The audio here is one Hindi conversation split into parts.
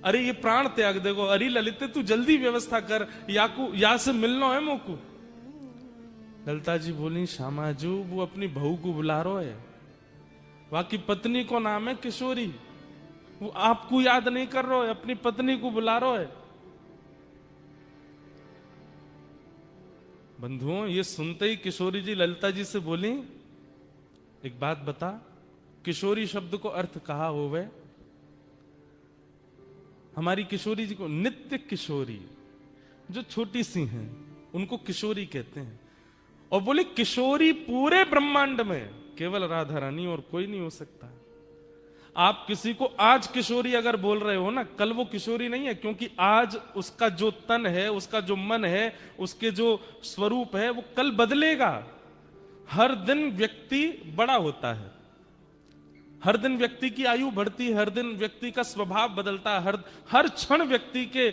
अरे ये प्राण त्याग देखो, अरे ललिते तू जल्दी व्यवस्था कर, या से मिलना है मोको। ललिता जी बोली श्यामाजू वो अपनी बहू को बुला रहा है, बाकी पत्नी को नाम है किशोरी, वो आपको याद नहीं कर रहा है, अपनी पत्नी को बुला रहा है। बंधुओं ये सुनते ही किशोरी जी ललिता जी से बोली एक बात बता, किशोरी शब्द को अर्थ कहा होवे? हमारी किशोरी जी को नित्य किशोरी, जो छोटी सी हैं उनको किशोरी कहते हैं। और बोले किशोरी पूरे ब्रह्मांड में केवल राधा रानी और कोई नहीं हो सकता। आप किसी को आज किशोरी अगर बोल रहे हो ना, कल वो किशोरी नहीं है, क्योंकि आज उसका जो तन है, उसका जो मन है, उसके जो स्वरूप है वो कल बदलेगा। हर दिन व्यक्ति बड़ा होता है, हर दिन व्यक्ति की आयु बढ़ती है, हर दिन व्यक्ति का स्वभाव बदलता है, हर क्षण व्यक्ति के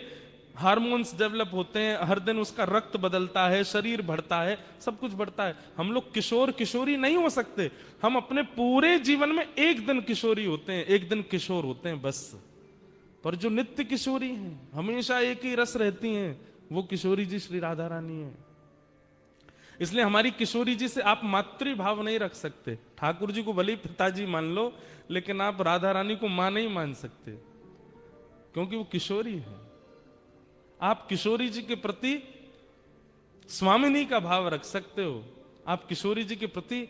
हार्मोन्स डेवलप होते हैं, हर दिन उसका रक्त बदलता है, शरीर बढ़ता है, सब कुछ बढ़ता है। हम लोग किशोर किशोरी नहीं हो सकते। हम अपने पूरे जीवन में एक दिन किशोरी होते हैं, एक दिन किशोर होते हैं बस। पर जो नित्य किशोरी हैं, हमेशा एक ही रस रहती हैं, वो किशोरी जी श्री राधा रानी है। इसलिए हमारी किशोरी जी से आप मातृभाव नहीं रख सकते। ठाकुर जी को भले ही पिताजी मान लो, लेकिन आप राधा रानी को मां नहीं मान सकते, क्योंकि वो किशोरी है। आप किशोरी जी के प्रति स्वामिनी का भाव रख सकते हो, आप किशोरी जी के प्रति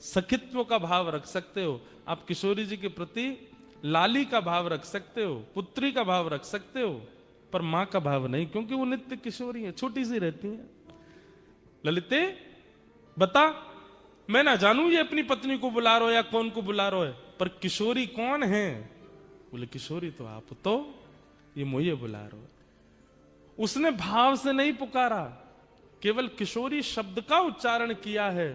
सखित्व का भाव रख सकते हो, आप किशोरी जी के प्रति लाली का भाव रख सकते हो, पुत्री का भाव रख सकते हो, पर मां का भाव नहीं, क्योंकि वो नित्य किशोरी है, छोटी सी रहती है। ललिते बता, मैं ना जानू ये अपनी पत्नी को बुला रहा हो या कौन को बुला रहा है, पर किशोरी कौन है? बोले किशोरी तो आप, तो ये मुझे बुला रहा है। उसने भाव से नहीं पुकारा, केवल किशोरी शब्द का उच्चारण किया है।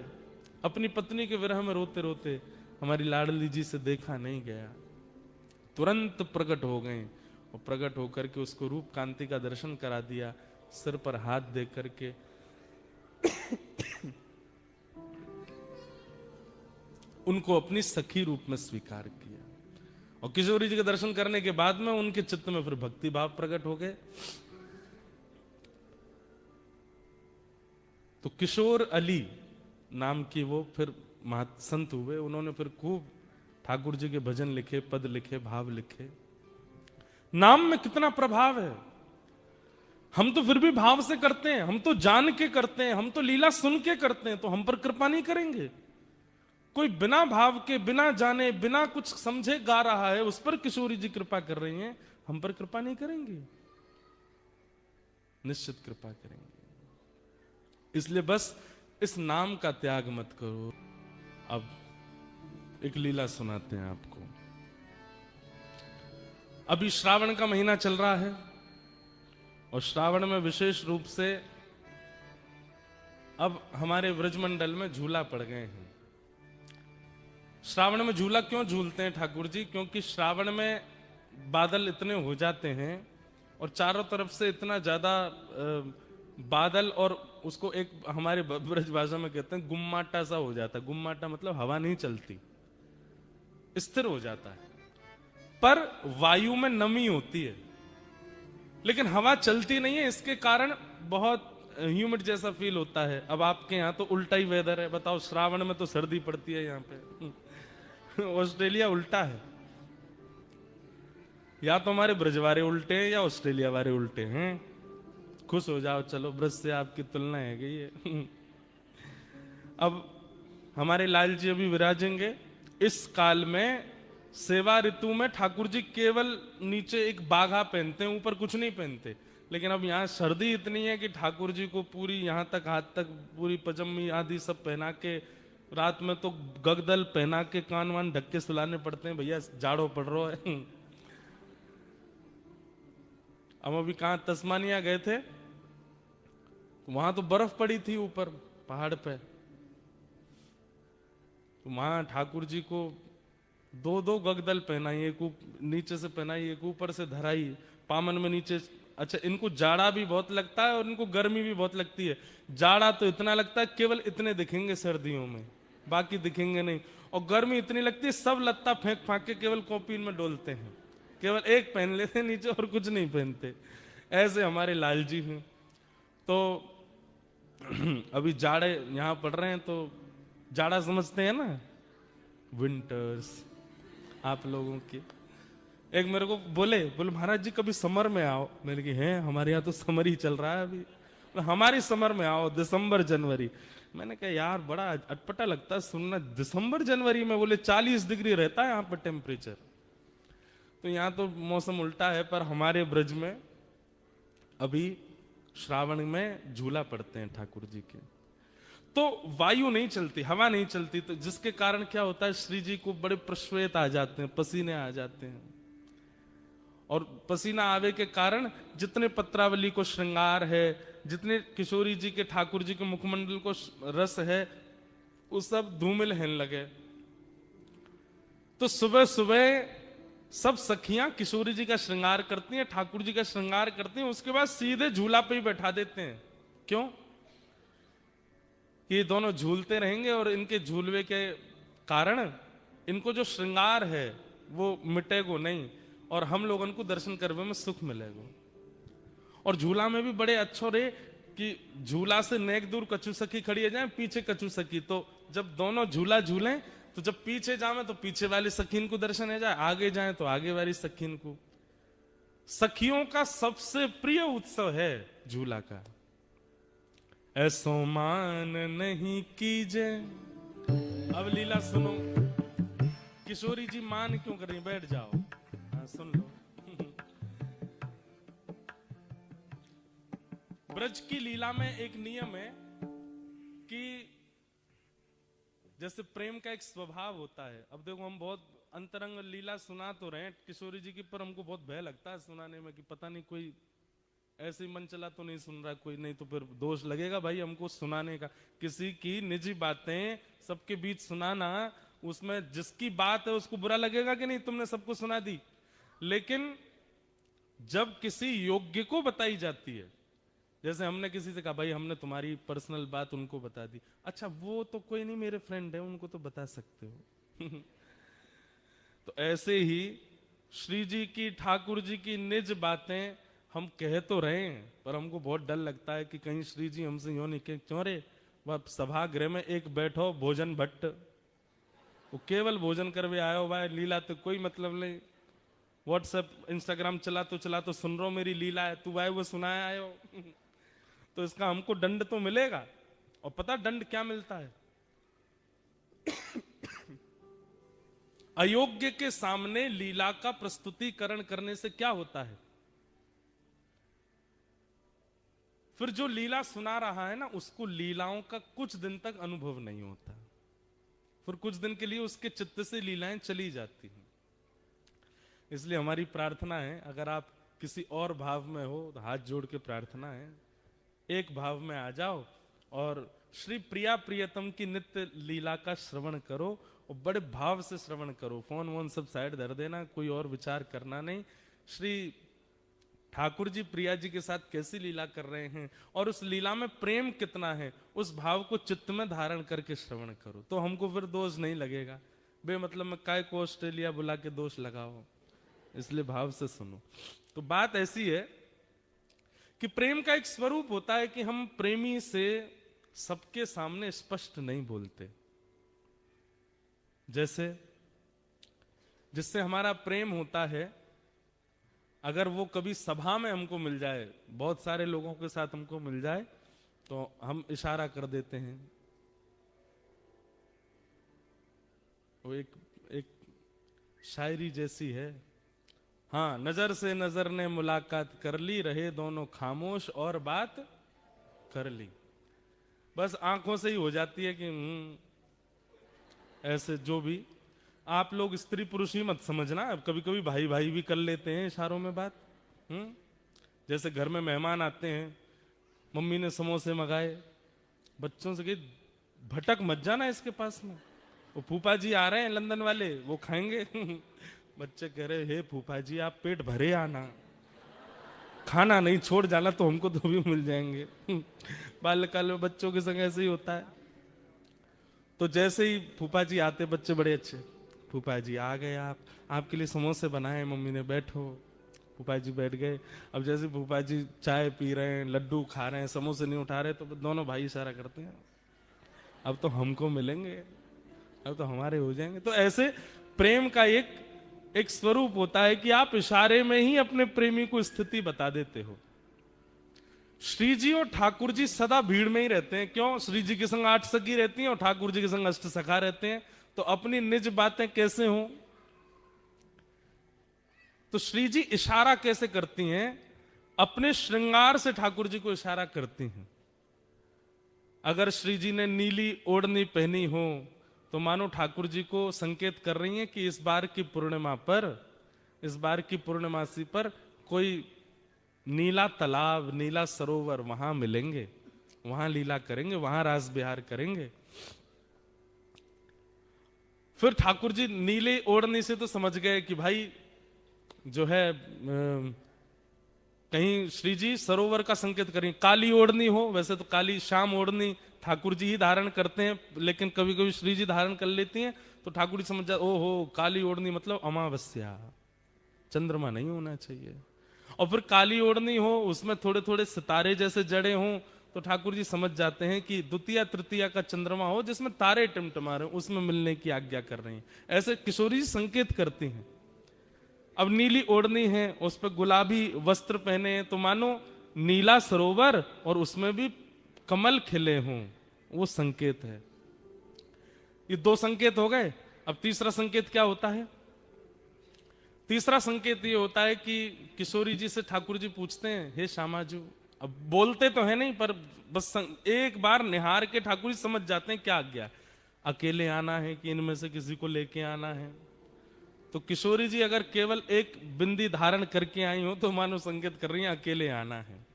अपनी पत्नी के विरह में रोते रोते हमारी लाडली जी से देखा नहीं गया, तुरंत प्रकट हो गए और प्रकट होकर के उसको रूप कांति का दर्शन करा दिया, सिर पर हाथ दे करके उनको अपनी सखी रूप में स्वीकार किया। और किशोरी जी के दर्शन करने के बाद में उनके चित्त में फिर भक्ति भाव प्रकट हो गए। तो किशोर अली नाम की वो फिर संत हुए। उन्होंने फिर खूब ठाकुर जी के भजन लिखे, पद लिखे, भाव लिखे। नाम में कितना प्रभाव है। हम तो फिर भी भाव से करते हैं, हम तो जान के करते हैं, हम तो लीला सुन के करते हैं, तो हम पर कृपा नहीं करेंगे? कोई बिना भाव के, बिना जाने, बिना कुछ समझे गा रहा है, उस पर किशोरी जी कृपा कर रही हैं, हम पर कृपा नहीं करेंगे? निश्चित कृपा करेंगे। इसलिए बस इस नाम का त्याग मत करो। अब एक लीला सुनाते हैं आपको। अभी श्रावण का महीना चल रहा है और श्रावण में विशेष रूप से अब हमारे ब्रजमंडल में झूला पड़ गए हैं। श्रावण में झूला क्यों झूलते हैं ठाकुर जी? क्योंकि श्रावण में बादल इतने हो जाते हैं और चारों तरफ से इतना ज्यादा बादल, और उसको एक हमारे ब्रज भाषा में कहते हैं गुम्माटा सा हो जाता है। गुम्माटा मतलब हवा नहीं चलती, स्थिर हो जाता है, पर वायु में नमी होती है, लेकिन हवा चलती नहीं है। इसके कारण बहुत ह्यूमिड जैसा फील होता है। अब आपके यहाँ तो उल्टा ही वेदर है। बताओ, श्रावण में तो सर्दी पड़ती है यहाँ पे। ऑस्ट्रेलिया उल्टा है। या तो हमारे ब्रज वाले उल्टे हैं या ऑस्ट्रेलिया वाले उल्टे हैं। खुश हो जाओ, चलो ब्रज से आपकी तुलना है गई है। अब हमारे लाल जी अभी विराजेंगे। इस काल में सेवा ऋतु में ठाकुर जी केवल नीचे एक बाघा पहनते हैं, ऊपर कुछ नहीं पहनते। लेकिन अब यहाँ सर्दी इतनी है कि ठाकुर जी को पूरी यहाँ तक, हाथ तक पूरी पजम्मी आदि सब पहना के, रात में तो गगदल पहना के कान वान ढक के सुलाने पड़ते हैं। भैया जाड़ो पड़ रहा है। हम अभी कहाँ तस्मानिया गए थे, वहां तो बर्फ पड़ी थी ऊपर पहाड़ पे। तो वहां ठाकुर जी को दो दो गगदल पहनाई, एक नीचे से पहनाई, एक ऊपर से धराई, पामन में नीचे। अच्छा, इनको जाड़ा भी बहुत लगता है और इनको गर्मी भी बहुत लगती है। जाड़ा तो इतना लगता है केवल इतने दिखेंगे सर्दियों में, बाकी दिखेंगे नहीं। और गर्मी इतनी लगती है सब लत्ता फेंक फांक के केवल कॉपी में डोलते हैं। केवल एक पहन लेते नीचे और कुछ नहीं पहनते। ऐसे हमारे लाल जी हैं। तो अभी जाड़े यहां पड़ रहे हैं, तो जाड़ा समझते हैं ना, विंटर्स आप लोगों की। एक मेरे को बोले महाराज जी कभी समर में आओ। मैंने कहा है हमारे यहाँ तो समर ही चल रहा है अभी। हमारी समर में आओ, दिसंबर जनवरी। मैंने कहा यार बड़ा अटपटा लगता है सुनना, दिसंबर जनवरी में। बोले 40 डिग्री रहता है यहाँ पर टेम्परेचर। तो यहाँ तो मौसम उल्टा है, पर हमारे ब्रज में अभी श्रावण में झूला पड़ते हैं ठाकुर जी के। तो वायु नहीं चलती, हवा नहीं चलती, तो जिसके कारण क्या होता है, श्री जी को बड़े प्रश्वेत आ जाते हैं, पसीने आ जाते हैं। और पसीना आवे के कारण जितने पत्रावली को श्रृंगार है, जितने किशोरी जी के ठाकुर जी के मुखमंडल को रस है, वो सब धूमिल होने लगे। तो सुबह सुबह सब सखियां किशोरी जी का श्रृंगार करती हैं, ठाकुर जी का श्रृंगार करती हैं, उसके बाद सीधे झूला पे ही बैठा देते हैं। क्यों? ये दोनों झूलते रहेंगे और इनके झूलवे के कारण इनको जो श्रृंगार है वो मिटेगो नहीं, और हम लोगों को दर्शन करने में सुख मिलेगा। और झूला में भी बड़े अच्छो रे कि झूला से नेक दूर कछु सखी खड़ी है जाए, पीछे कछु सखी। तो जब दोनों झूला झूलें, तो जब पीछे जावे तो पीछे वाली सखीन को दर्शन है जाए, आगे जाए तो आगे वाली सखीन को। सखियों का सबसे प्रिय उत्सव है झूला का। ऐसो मान नहीं कीजे। अब लीला सुनो। किशोरी जी मान क्यों कर रही? बैठ जाओ, हाँ सुन लो। ब्रज की लीला में एक नियम है कि जैसे प्रेम का एक स्वभाव होता है। अब देखो हम बहुत अंतरंग लीला सुना तो रहे किशोरी जी की, पर हमको बहुत भय लगता है सुनाने में कि पता नहीं कोई ऐसे ही मन चला तो नहीं सुन रहा कोई, नहीं तो फिर दोष लगेगा भाई हमको सुनाने का। किसी की निजी बातें सबके बीच सुनाना, उसमें जिसकी बात है उसको बुरा लगेगा कि नहीं, तुमने सबको सुना दी। लेकिन जब किसी योग्य को बताई जाती है, जैसे हमने किसी से कहा भाई हमने तुम्हारी पर्सनल बात उनको बता दी, अच्छा वो तो कोई नहीं मेरे फ्रेंड है, उनको तो बता सकते हो। तो ऐसे ही श्री जी की, ठाकुर जी की निज बातें हम कह तो रहे हैं, पर हमको बहुत डर लगता है कि कहीं श्री जी हमसे यूं नहीं कहें, क्यों रे वह सभागृह में एक बैठो भोजन भट्ट, वो केवल भोजन करवे आयो भाई, लीला तो कोई मतलब नहीं। व्हाट्सएप इंस्टाग्राम चला तो सुन रहा मेरी लीला है, तू भाई वो सुनाया आयो। तो इसका हमको दंड तो मिलेगा। और पता दंड क्या मिलता है? अयोग्य के सामने लीला का प्रस्तुतिकरण करने से क्या होता है? फिर जो लीला सुना रहा है ना, उसको लीलाओं का कुछ दिन तक अनुभव नहीं होता, फिर कुछ दिन के लिए उसके चित्त से लीलाएं चली जाती हैं। इसलिए हमारी प्रार्थना है, अगर आप किसी और भाव में हो तो हाथ जोड़ के प्रार्थना है, एक भाव में आ जाओ और श्री प्रिया प्रियतम की नित्य लीला का श्रवण करो, और बड़े भाव से श्रवण करो। फोन वोन सब साइड धर देना, कोई और विचार करना नहीं। श्री ठाकुर जी प्रिया जी के साथ कैसी लीला कर रहे हैं और उस लीला में प्रेम कितना है, उस भाव को चित्त में धारण करके श्रवण करो, तो हमको फिर दोष नहीं लगेगा। बेमतलब में काय को ऑस्ट्रेलिया बुला के दोष लगाओ, इसलिए भाव से सुनो। तो बात ऐसी है कि प्रेम का एक स्वरूप होता है कि हम प्रेमी से सबके सामने स्पष्ट नहीं बोलते। जैसे जिससे हमारा प्रेम होता है, अगर वो कभी सभा में हमको मिल जाए, बहुत सारे लोगों के साथ हमको मिल जाए, तो हम इशारा कर देते हैं। वो एक शायरी जैसी है, हाँ, नजर से नजर ने मुलाकात कर ली, रहे दोनों खामोश और बात कर ली। बस आंखों से ही हो जाती है कि ऐसे जो भी। आप लोग स्त्री पुरुष ही मत समझना, अब कभी कभी भाई भाई भी कर लेते हैं इशारों में बात। जैसे घर में मेहमान आते हैं, मम्मी ने समोसे मंगाए, बच्चों से कही भटक मत जाना इसके पास में, वो फूफा जी आ रहे हैं लंदन वाले, वो खाएंगे। बच्चे कह रहे हे फूफा जी आप पेट भरे आना, खाना नहीं छोड़ जाना, तो हमको तो भी मिल जाएंगे। बाल्यकाल में बच्चों के संग ऐसे ही होता है। तो जैसे ही फूफा जी आते, बच्चे बड़े अच्छे, फूफा जी आ गए, आप आपके लिए समोसे बनाए मम्मी ने, बैठो। फूफा जी बैठ गए। अब जैसे फूफा जी चाय पी रहे हैं, लड्डू खा रहे हैं, समोसे नहीं उठा रहे, तो दोनों भाई इशारा करते हैं अब तो हमको मिलेंगे, अब तो हमारे हो जाएंगे। तो ऐसे प्रेम का एक स्वरूप होता है कि आप इशारे में ही अपने प्रेमी को स्थिति बता देते हो। श्री जी और ठाकुर जी सदा भीड़ में ही रहते हैं। क्यों? श्री जी के संग 8 सखी रहती हैं और ठाकुर जी के संग 8 सखा रहते हैं। तो अपनी निज बातें कैसे हों? तो श्री जी इशारा कैसे करती हैं? अपने श्रृंगार से ठाकुर जी को इशारा करती हैं। अगर श्री जी ने नीली ओढ़नी पहनी हो तो मानो ठाकुर जी को संकेत कर रही हैं कि इस बार की पूर्णिमा पर, इस बार की पूर्णमासी पर कोई नीला तालाब, नीला सरोवर, वहां मिलेंगे, वहां लीला करेंगे, वहां रास विहार करेंगे। फिर ठाकुर जी नीले ओढ़नी से तो समझ गए कि भाई जो है कहीं श्री जी सरोवर का संकेत करें। काली ओढ़नी हो, वैसे तो काली शाम ओढ़नी ठाकुर जी ही धारण करते हैं, लेकिन कभी कभी श्री जी धारण कर लेती हैं, तो ठाकुर जी समझ जाते, ओहो काली ओढ़नी मतलब अमावस्या, चंद्रमा नहीं होना चाहिए। और फिर काली ओढ़नी हो, उसमें थोड़े थोड़े सितारे जैसे जड़े हों, तो ठाकुर जी समझ जाते हैं कि द्वितीया तृतीया का चंद्रमा हो जिसमें तारे टिमटिमा रहे, उसमें मिलने की आज्ञा कर रहे हैं। ऐसे किशोरी जी संकेत करती हैं। अब नीली ओढ़नी है, उस पर गुलाबी वस्त्र पहने हैं, तो मानो नीला सरोवर और उसमें भी कमल खिले हों, वो संकेत है। ये 2 संकेत हो गए। अब तीसरा संकेत क्या होता है? तीसरा संकेत ये होता है कि किशोरी जी से ठाकुर जी पूछते हैं, हे श्यामाजू, अब बोलते तो है नहीं पर बस एक बार निहार के ठाकुर जी समझ जाते हैं क्या आज्ञा, अकेले आना है कि इनमें से किसी को लेके आना है। तो किशोरी जी अगर केवल एक बिंदी धारण करके आई हो तो मानो संकेत कर रही हैं अकेले आना है।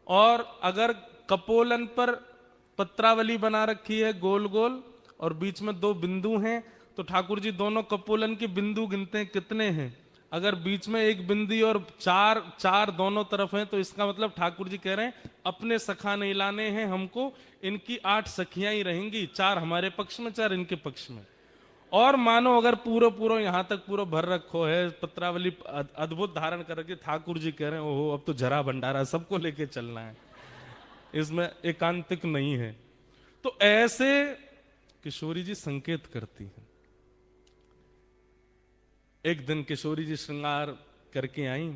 और अगर कपोलन पर पत्रावली बना रखी है गोल गोल और बीच में 2 बिंदु हैं, तो ठाकुर जी दोनों कपोलन के बिंदु गिनते हैं कितने हैं। अगर बीच में एक बिंदी और 4 दोनों तरफ हैं, तो इसका मतलब ठाकुर जी कह रहे हैं अपने सखा नहीं लाने हैं हमको, इनकी 8 सखियां ही रहेंगी, 4 हमारे पक्ष में 4 इनके पक्ष में। और मानो अगर पूरा यहां तक पूरा भर रखो है, पत्रावली अद्भुत धारण करके ठाकुर जी कह रहे हैं ओहो अब तो जरा भंडारा सबको लेके चलना है, इसमें एकांतिक नहीं है। तो ऐसे किशोरी जी संकेत करती हैं। एक दिन किशोरी जी श्रृंगार करके आई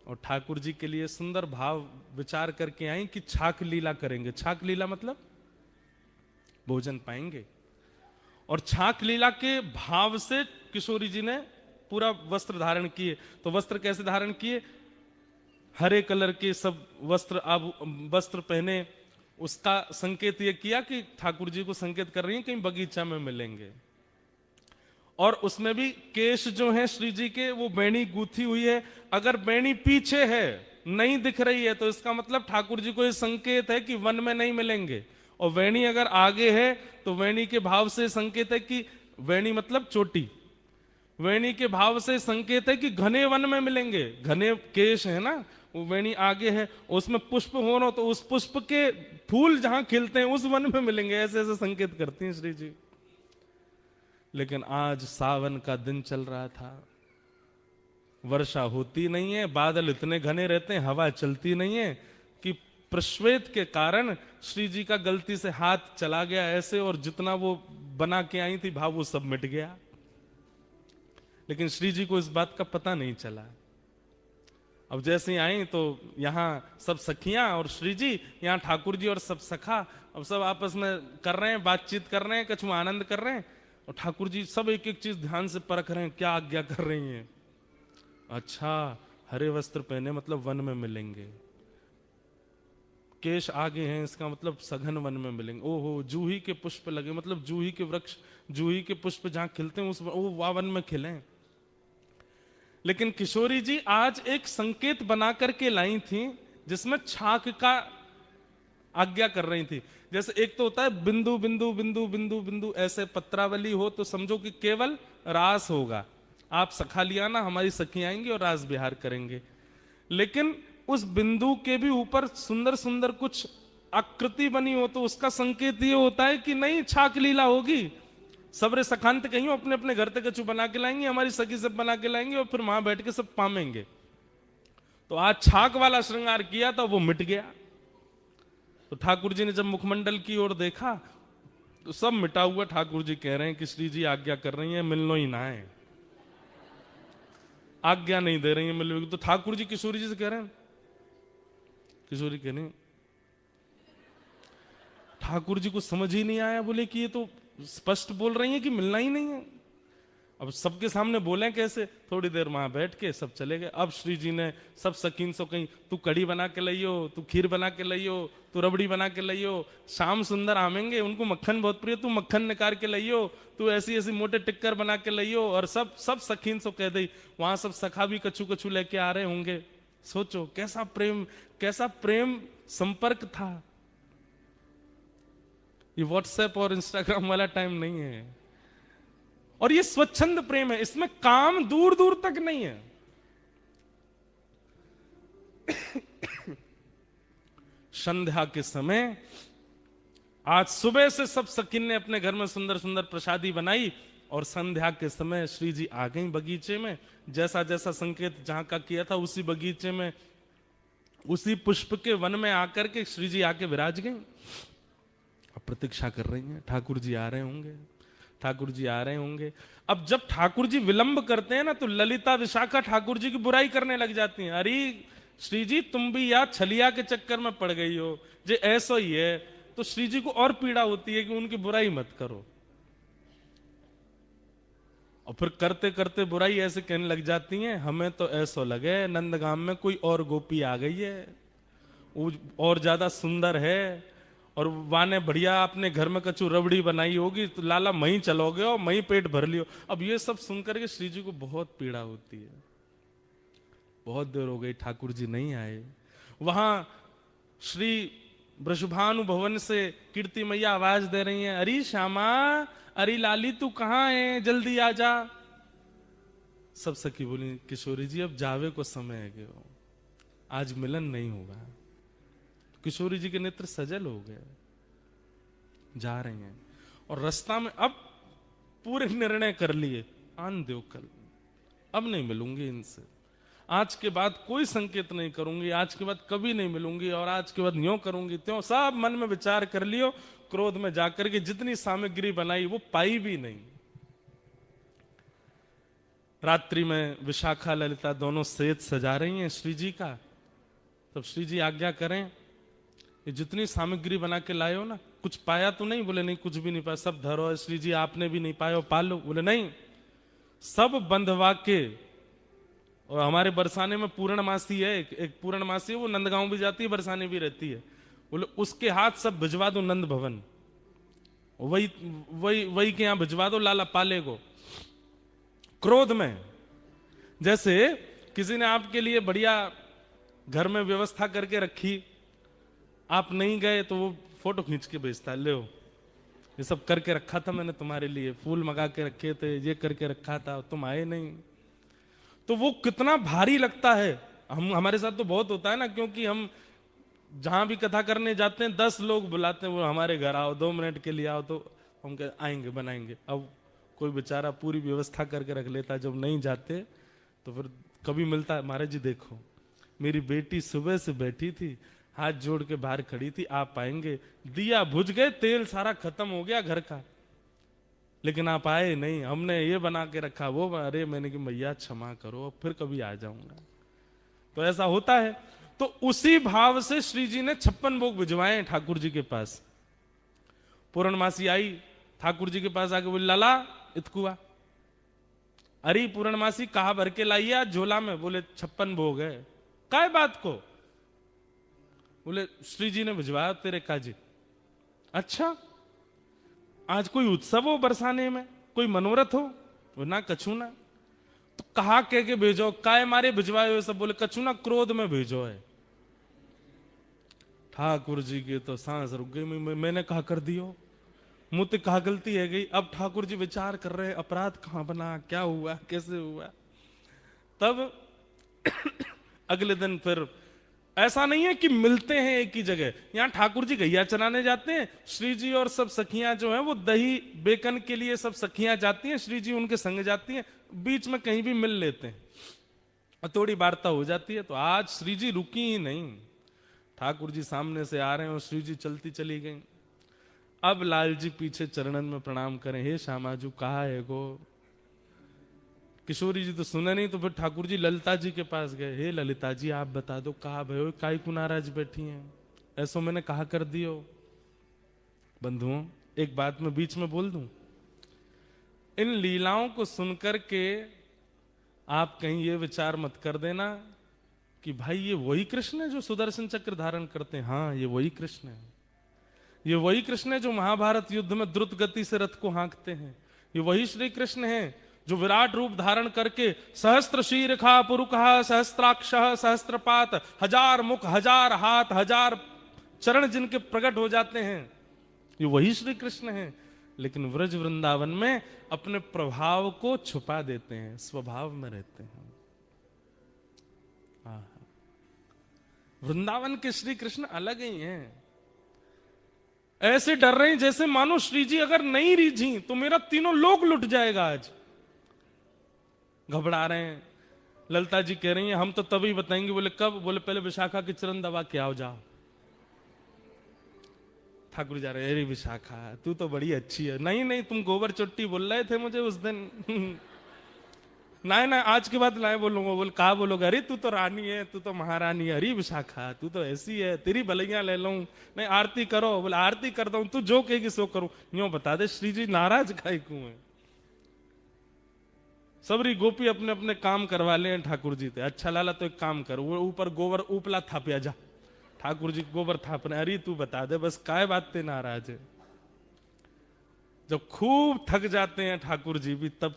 और ठाकुर जी के लिए सुंदर भाव विचार करके आई कि छाक लीला करेंगे। छाक लीला मतलब भोजन पाएंगे। और छाक लीला के भाव से किशोरी जी ने पूरा वस्त्र धारण किए। तो वस्त्र कैसे धारण किए? हरे कलर के सब वस्त्र पहने। उसका संकेत ये किया कि ठाकुर जी को संकेत कर रही हैं कहीं बगीचा में मिलेंगे। और उसमें भी केश जो है श्री जी के वो बेणी गूथी हुई है। अगर बेणी पीछे है नहीं दिख रही है तो इसका मतलब ठाकुर जी को ये संकेत है कि वन में नहीं मिलेंगे। और वेणी अगर आगे है तो वेणी के भाव से संकेत है कि वेणी मतलब चोटी, वेणी के भाव से संकेत है कि घने वन में मिलेंगे। घने केश है ना, वो वेणी आगे है, उसमें पुष्प हो ना तो उस पुष्प के फूल जहां खिलते हैं उस वन में मिलेंगे। ऐसे ऐसे संकेत करती हैं श्री जी। लेकिन आज सावन का दिन चल रहा था, वर्षा होती नहीं है, बादल इतने घने रहते हैं, हवा चलती नहीं है कि प्रश्वेत के कारण श्री जी का गलती से हाथ चला गया ऐसे, और जितना वो बना के आई थी भाव वो सब मिट गया। लेकिन श्री जी को इस बात का पता नहीं चला। अब जैसे ही आई तो यहाँ सब सखियां और श्री जी, यहाँ ठाकुर जी और सब सखा, अब सब आपस में कर रहे हैं, बातचीत कर रहे हैं, कुछ आनंद कर रहे हैं। और ठाकुर जी सब एक एक चीज ध्यान से परख रहे हैं, क्या आज्ञा कर रही हैं। अच्छा, हरे वस्त्र पहने मतलब वन में मिलेंगे, केश आगे हैं इसका मतलब सघन वन में मिलेंगे। ओहो, जूही के पुष्प लगे मतलब जूही के वृक्ष, जूही के पुष्प जहां खिलते हैं उस वन में खिले। लेकिन किशोरी जी आज एक संकेत बना करके लाई थी जिसमें छाक का आज्ञा कर रही थी। जैसे एक तो होता है बिंदु बिंदु बिंदु बिंदु बिंदु, ऐसे पत्रावली हो तो समझो कि केवल रास होगा, आप सखा लिया ना, हमारी सखी आएंगी और रास विहार करेंगे। लेकिन उस बिंदु के भी ऊपर सुंदर सुंदर कुछ आकृति बनी हो तो उसका संकेत ये होता है कि नहीं छाक लीला होगी। सबरे सखांत कहीं अपने अपने घर तक कछु बना के लाएंगे, हमारी सखी सब बना के लाएंगे और फिर वहां बैठ के सब पामेंगे। तो आज छाक वाला श्रृंगार किया था, वो मिट गया। तो ठाकुर जी ने जब मुखमंडल की ओर देखा तो सब मिटा हुआ। ठाकुर जी कह रहे हैं कि श्री जी आज्ञा कर रही है मिलनो ही ना है, आज्ञा नहीं दे रही है मिलने। तो ठाकुर जी किशोरी जी से कह रहे हैं, किशोरी कह रहे हैं, ठाकुर जी को समझ ही नहीं आया, बोले कि ये तो स्पष्ट बोल रही है कि मिलना ही नहीं है। अब सबके सामने बोले कैसे? थोड़ी देर वहां बैठ के सब चले गए। अब श्री जी ने सब सकीन सो कहीं, तू कड़ी बना के लाइयो, तू खीर बना के लाइयो, तू रबड़ी बना के लाइयो, श्याम सुंदर आमेंगे उनको मक्खन बहुत प्रिय, तू मक्खन निकाल के लाइयो, तू ऐसी ऐसी मोटे टिक्कर बना के लाइयो। और सब सब सकीन सो कह दी। वहां सब सखा भी कछु कछु लेके आ रहे होंगे। सोचो कैसा प्रेम संपर्क था। ये व्हाट्सएप और इंस्टाग्राम वाला टाइम नहीं है। और ये स्वच्छंद प्रेम है, इसमें काम दूर दूर तक नहीं है। संध्या के समय आज सुबह से सब सकिन ने अपने घर में सुंदर सुंदर प्रसादी बनाई और संध्या के समय श्री जी आ गई बगीचे में। जैसा जैसा संकेत जहां का किया था उसी बगीचे में, उसी पुष्प के वन में आकर के श्री जी आके विराज गई। अब प्रतीक्षा कर रही हैं, ठाकुर जी आ रहे होंगे, ठाकुर जी आ रहे होंगे। अब जब ठाकुर जी विलंब करते हैं ना तो ललिता विशाखा ठाकुर जी की बुराई करने लग जाती हैं। अरे श्री जी तुम भी या छलिया के चक्कर में पड़ गई हो, जे ऐसा ही है। तो श्री जी को और पीड़ा होती है कि उनकी बुराई मत करो। और फिर करते करते बुराई ऐसे कहने लग जाती हैं, हमें तो ऐसा लगे नंदगाम में कोई और गोपी आ गई है, वो और ज्यादा सुंदर है, और वाने बढ़िया अपने घर में कचू रबड़ी बनाई होगी, तो लाला मही चलोगे और मही पेट भर लियो। अब ये सब सुनकर के श्री जी को बहुत पीड़ा होती है। बहुत देर हो गई ठाकुर जी नहीं आए। वहां श्री वृषभानु भवन से कीर्ति मैया आवाज दे रही हैं, अरे श्यामा, अरे लाली तू कहाँ है, जल्दी आ जा। सब सखी बोली, किशोरी जी अब जावे को समय है गयो, आज मिलन नहीं होगा। किशोरी जी के नेत्र सजल हो गए, जा रही हैं। और रास्ता में अब पूरे निर्णय कर लिए, आन दो कल, अब नहीं मिलूंगी इनसे, आज के बाद कोई संकेत नहीं करूंगी, आज के बाद कभी नहीं मिलूंगी, और आज के बाद यूं करूंगी त्यों। सब मन में विचार कर लियो। क्रोध में जाकर के जितनी सामग्री बनाई वो पाई भी नहीं। रात्रि में विशाखा ललिता दोनों सेज सजा रही हैं श्री जी का। तब श्री जी आज्ञा करें, ये जितनी सामग्री बना के लाए हो ना, कुछ पाया तो नहीं? बोले नहीं, कुछ भी नहीं पाया, सब धरो। श्री जी आपने भी नहीं पाया, पालो। बोले नहीं, सब बंधवा के। और हमारे बरसाने में पूर्णमासी है, एक पूर्णमासी है, वो नंदगांव भी जाती है, बरसाने भी रहती है। बोले उसके हाथ सब भिजवा दो नंद भवन, वही वही वही के यहां भिजवा दो, लाला पाले को। क्रोध में जैसे किसी ने आपके लिए बढ़िया घर में व्यवस्था करके रखी, आप नहीं गए तो वो फोटो खींच के भेजता है, ले ये सब करके रखा था मैंने तुम्हारे लिए, फूल मंगा के रखे थे, ये करके रखा था, तुम आए नहीं। तो वो कितना भारी लगता है। हमारे साथ तो बहुत होता है ना, क्योंकि हम जहां भी कथा करने जाते हैं 10 लोग बुलाते हैं, वो हमारे घर आओ, 2 मिनट के लिए आओ, तो हम आएंगे बनाएंगे। अब कोई बेचारा पूरी व्यवस्था करके रख लेता है, जब नहीं जाते तो फिर कभी मिलता है, महाराज जी देखो मेरी बेटी सुबह से बैठी थी, हाथ जोड़ के बाहर खड़ी थी, आप आएंगे, दिया बुझ गए, तेल सारा खत्म हो गया घर का, लेकिन आप आए नहीं, हमने ये बना के रखा वो। अरे मैंने कि मैया क्षमा करो, फिर कभी आ जाऊंगा। तो ऐसा होता है। तो उसी भाव से श्री जी ने 56 भोग भिजवाए ठाकुर जी के पास। पूर्णमासी आई ठाकुर जी के पास आके बोली, लाला इतकुआ। अरे पूर्णमासी कहा भर के लाइए आज झोला में? बोले 56 भोग है। काय बात को? बोले श्री जी ने भिजवाया तेरे काजी। अच्छा, आज कोई उत्सव हो बरसाने में, कोई मनोरथ हो? वो ना कछु ना। तो कहा कह के भेजो, काय मारे भिजवाए हुए सब? बोले कछु ना, क्रोध में भेजो है। ठाकुर जी की तो सांस रुक गई। मैंने कहा कर दियो, मुझे कहा गलती है गई। अब ठाकुर जी विचार कर रहे, अपराध कहां बना, क्या हुआ, कैसे हुआ। तब अगले दिन फिर ऐसा नहीं है कि मिलते हैं एक ही जगह। यहां ठाकुर जी गैया चराने जाते हैं, श्री जी और सब सखियां जो हैं वो दही बेकन के लिए सब सखियां जाती हैं, श्री जी उनके संग जाती हैं, बीच में कहीं भी मिल लेते हैं और थोड़ी वार्ता हो जाती है। तो आज श्री जी रुकी ही नहीं, ठाकुर जी सामने से आ रहे हैं और श्री जी चलती चली गई। अब लाल जी पीछे चरणन में प्रणाम करें, हे श्यामाजू कहा है गो। किशोरी जी तो सुना नहीं, तो फिर ठाकुर जी ललिता जी के पास गए, हे ललिता जी आप बता दो कहा भयो, काई को नाराज बैठी हैं, ऐसो मैंने कहा कर दियो। बंधुओं एक बात मैं बीच में बोल दूं, इन लीलाओं को सुनकर के आप कहीं ये विचार मत कर देना कि भाई ये वही कृष्ण है जो सुदर्शन चक्र धारण करते हैं। हाँ ये वही कृष्ण है, ये वही कृष्ण है जो महाभारत युद्ध में द्रुत गति से रथ को हाँकते हैं। ये वही श्री कृष्ण है जो विराट रूप धारण करके सहस्त्र शीर्षा पुरुखा सहस्त्राक्ष सहस्त्रपात, हजार मुख हजार हाथ हजार चरण जिनके प्रकट हो जाते हैं, ये वही श्री कृष्ण है। लेकिन व्रज वृंदावन में अपने प्रभाव को छुपा देते हैं, स्वभाव में रहते हैं। वृंदावन के श्री कृष्ण अलग ही हैं। ऐसे डर रहे हैं जैसे मानो श्री जी अगर नहीं रीझी तो मेरा तीनों लोक लुट जाएगा। आज घबरा रहे हैं। ललिता जी कह रही हैं हम तो तभी बताएंगे। बोले कब? बोले पहले विशाखा की चरण दबा के आओ, जाओ। ठाकुर जा रहे, अरे विशाखा तू तो बड़ी अच्छी है। नहीं नहीं तुम गोबर चुट्टी बोल रहे थे मुझे उस दिन। नहीं ना आज के बाद लाए बोलूंगा। बोल कहा बोलोगे? अरे तू तो रानी है, तू तो महारानी है। अरे विशाखा तू तो ऐसी है, तेरी भलैया ले लूं। नहीं आरती करो। बोले आरती करता हूं, तू जो कहेगी सो करूं। यूं बता दे श्री जी नाराज काहे क्यों है? सबरी गोपी अपने अपने काम करवा ले ठाकुर जी थे। अच्छा लाला तो एक काम कर, वो ऊपर गोबर उपला थापिया जा। ठाकुर जी गोबर थापने। अरे तू बता दे बस काय बात ते नाराज है। जब खूब थक जाते हैं ठाकुर जी भी, तब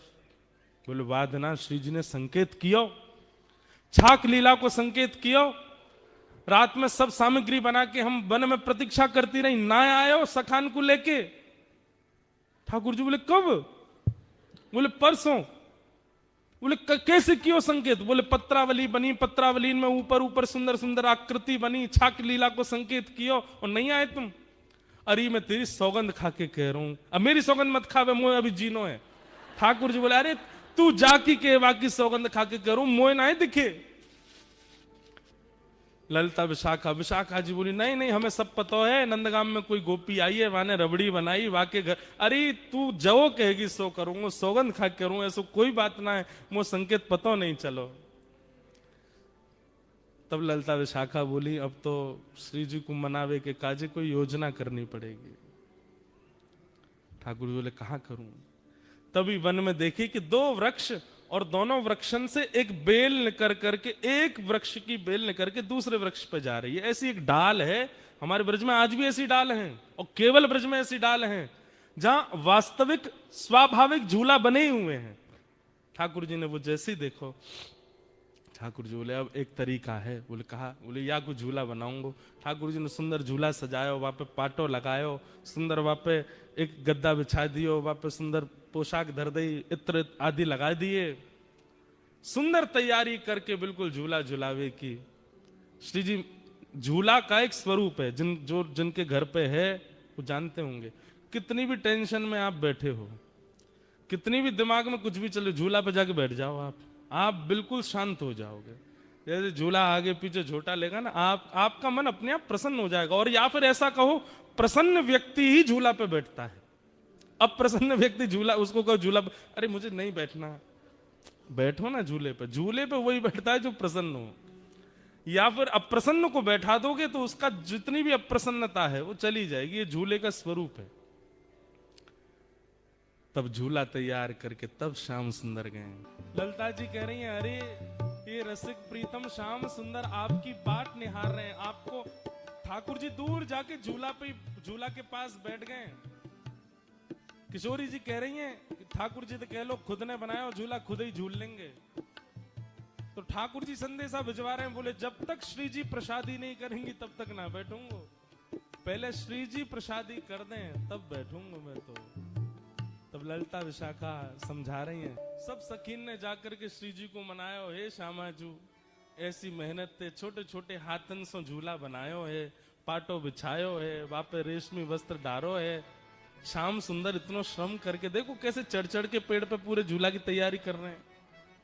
बोले वादना श्री जी ने संकेत किया, छाक लीला को संकेत किया। रात में सब सामग्री बना के हम वन में प्रतीक्षा करती रही, ना आयो सखान को लेके। ठाकुर जी बोले कब? बोले परसों। बोले कैसे कियो संकेत? बोले पत्रावली बनी, पत्रावली में ऊपर ऊपर सुंदर सुंदर आकृति बनी, छाक लीला को संकेत कियो और नहीं आए तुम। अरे मैं तेरी सौगंध खा के कह रहा हूं, अब मेरी सौगंध मत खावे, मोए अभी जीनो है। ठाकुर जी बोले अरे तू जाकी के बाकी सौगंध खा के करूं, मोए ना दिखे। ललिता विशाखा, विशाखा जी बोली नहीं नहीं हमें सब पता है, नंदगाम में कोई गोपी आई है, वाने रबड़ी बनाई, वाके घर। अरे तू जो कहेगी सो करूंगा, सौगंध खा के करूं, ऐसो कोई बात ना है, मुझे संकेत पता नहीं। चलो। तब ललिता विशाखा बोली अब तो श्री जी को मनावे के काजे कोई योजना करनी पड़ेगी। ठाकुर जी बोले कहां करूं? तभी वन में देखी कि दो वृक्ष और दोनों वृक्षन से एक बेल निकल करके, एक वृक्ष की बेल निकल के दूसरे वृक्ष पर जा रही है। ऐसी एक डाल है, हमारे ब्रज में आज भी ऐसी डाल हैं और केवल ब्रज में ऐसी डाल हैं जहां वास्तविक स्वाभाविक झूला बने हुए हैं। ठाकुर जी ने वो जैसे ही देखो, ठाकुर जी बोले अब एक तरीका है। बोले कहा? बोले या कुछ झूला बनाऊंगा। ठाकुर जी ने सुंदर झूला सजायो, वहां पे पाटो लगायो, सुंदर वहां पे एक गद्दा बिछा दियो, वहां पे सुंदर पोशाक धर दी, इत्र आदि लगा दिए, सुंदर तैयारी करके बिल्कुल झूला झुलावे की। श्री जी झूला का एक स्वरूप है, जिनके घर पे है वो जानते होंगे। कितनी भी टेंशन में आप बैठे हो, कितनी भी दिमाग में कुछ भी चले, झूला पे जाके बैठ जाओ, आप बिल्कुल शांत हो जाओगे। जैसे झूला आगे पीछे झोटा लेगा ना, आपका मन अपने आप प्रसन्न हो जाएगा। और या फिर ऐसा कहो प्रसन्न व्यक्ति ही झूला पे बैठता है। अब प्रसन्न व्यक्ति झूला, उसको कहो झूला, अरे मुझे नहीं बैठना, बैठो ना झूले पे। झूले पे वही बैठता है जो प्रसन्न हो। या फिर अप्रसन्न को बैठा दोगे तो उसका जितनी भी अप्रसन्नता है वो चली जाएगी। ये झूले का स्वरूप है। तब झूला तैयार करके तब श्याम सुंदर गए। ललिता जी कह रही हैं अरे ये रसिक प्रीतम श्याम सुंदर आपकी बाट निहार रहे हैं। आपको ठाकुर जी दूर जाके झूला के पास बैठ गए। किशोरी जी कह रही हैं ठाकुर जी तो कह लो खुद ने बनाया और झूला खुद ही झूल लेंगे। तो ठाकुर जी संदेशा भिजवा रहे हैं, बोले जब तक श्री जी प्रसादी नहीं करेंगी तब तक ना बैठूंगा, पहले श्री जी प्रसादी कर दें तब बैठूंगा मैं। तो तब ललिता विशाखा समझा रही हैं, सब सखीन ने जाकर के श्री जी को मनाया, हे श्यामाजू ऐसी मेहनत ते छोटे छोटे हाथन सो झूला बनायो है, पाटो बिछायो है, वापे रेशमी वस्त्र डारो है। श्याम सुंदर इतना श्रम करके देखो कैसे चढ़ चढ़ के पेड़ पे पूरे झूला की तैयारी कर रहे हैं।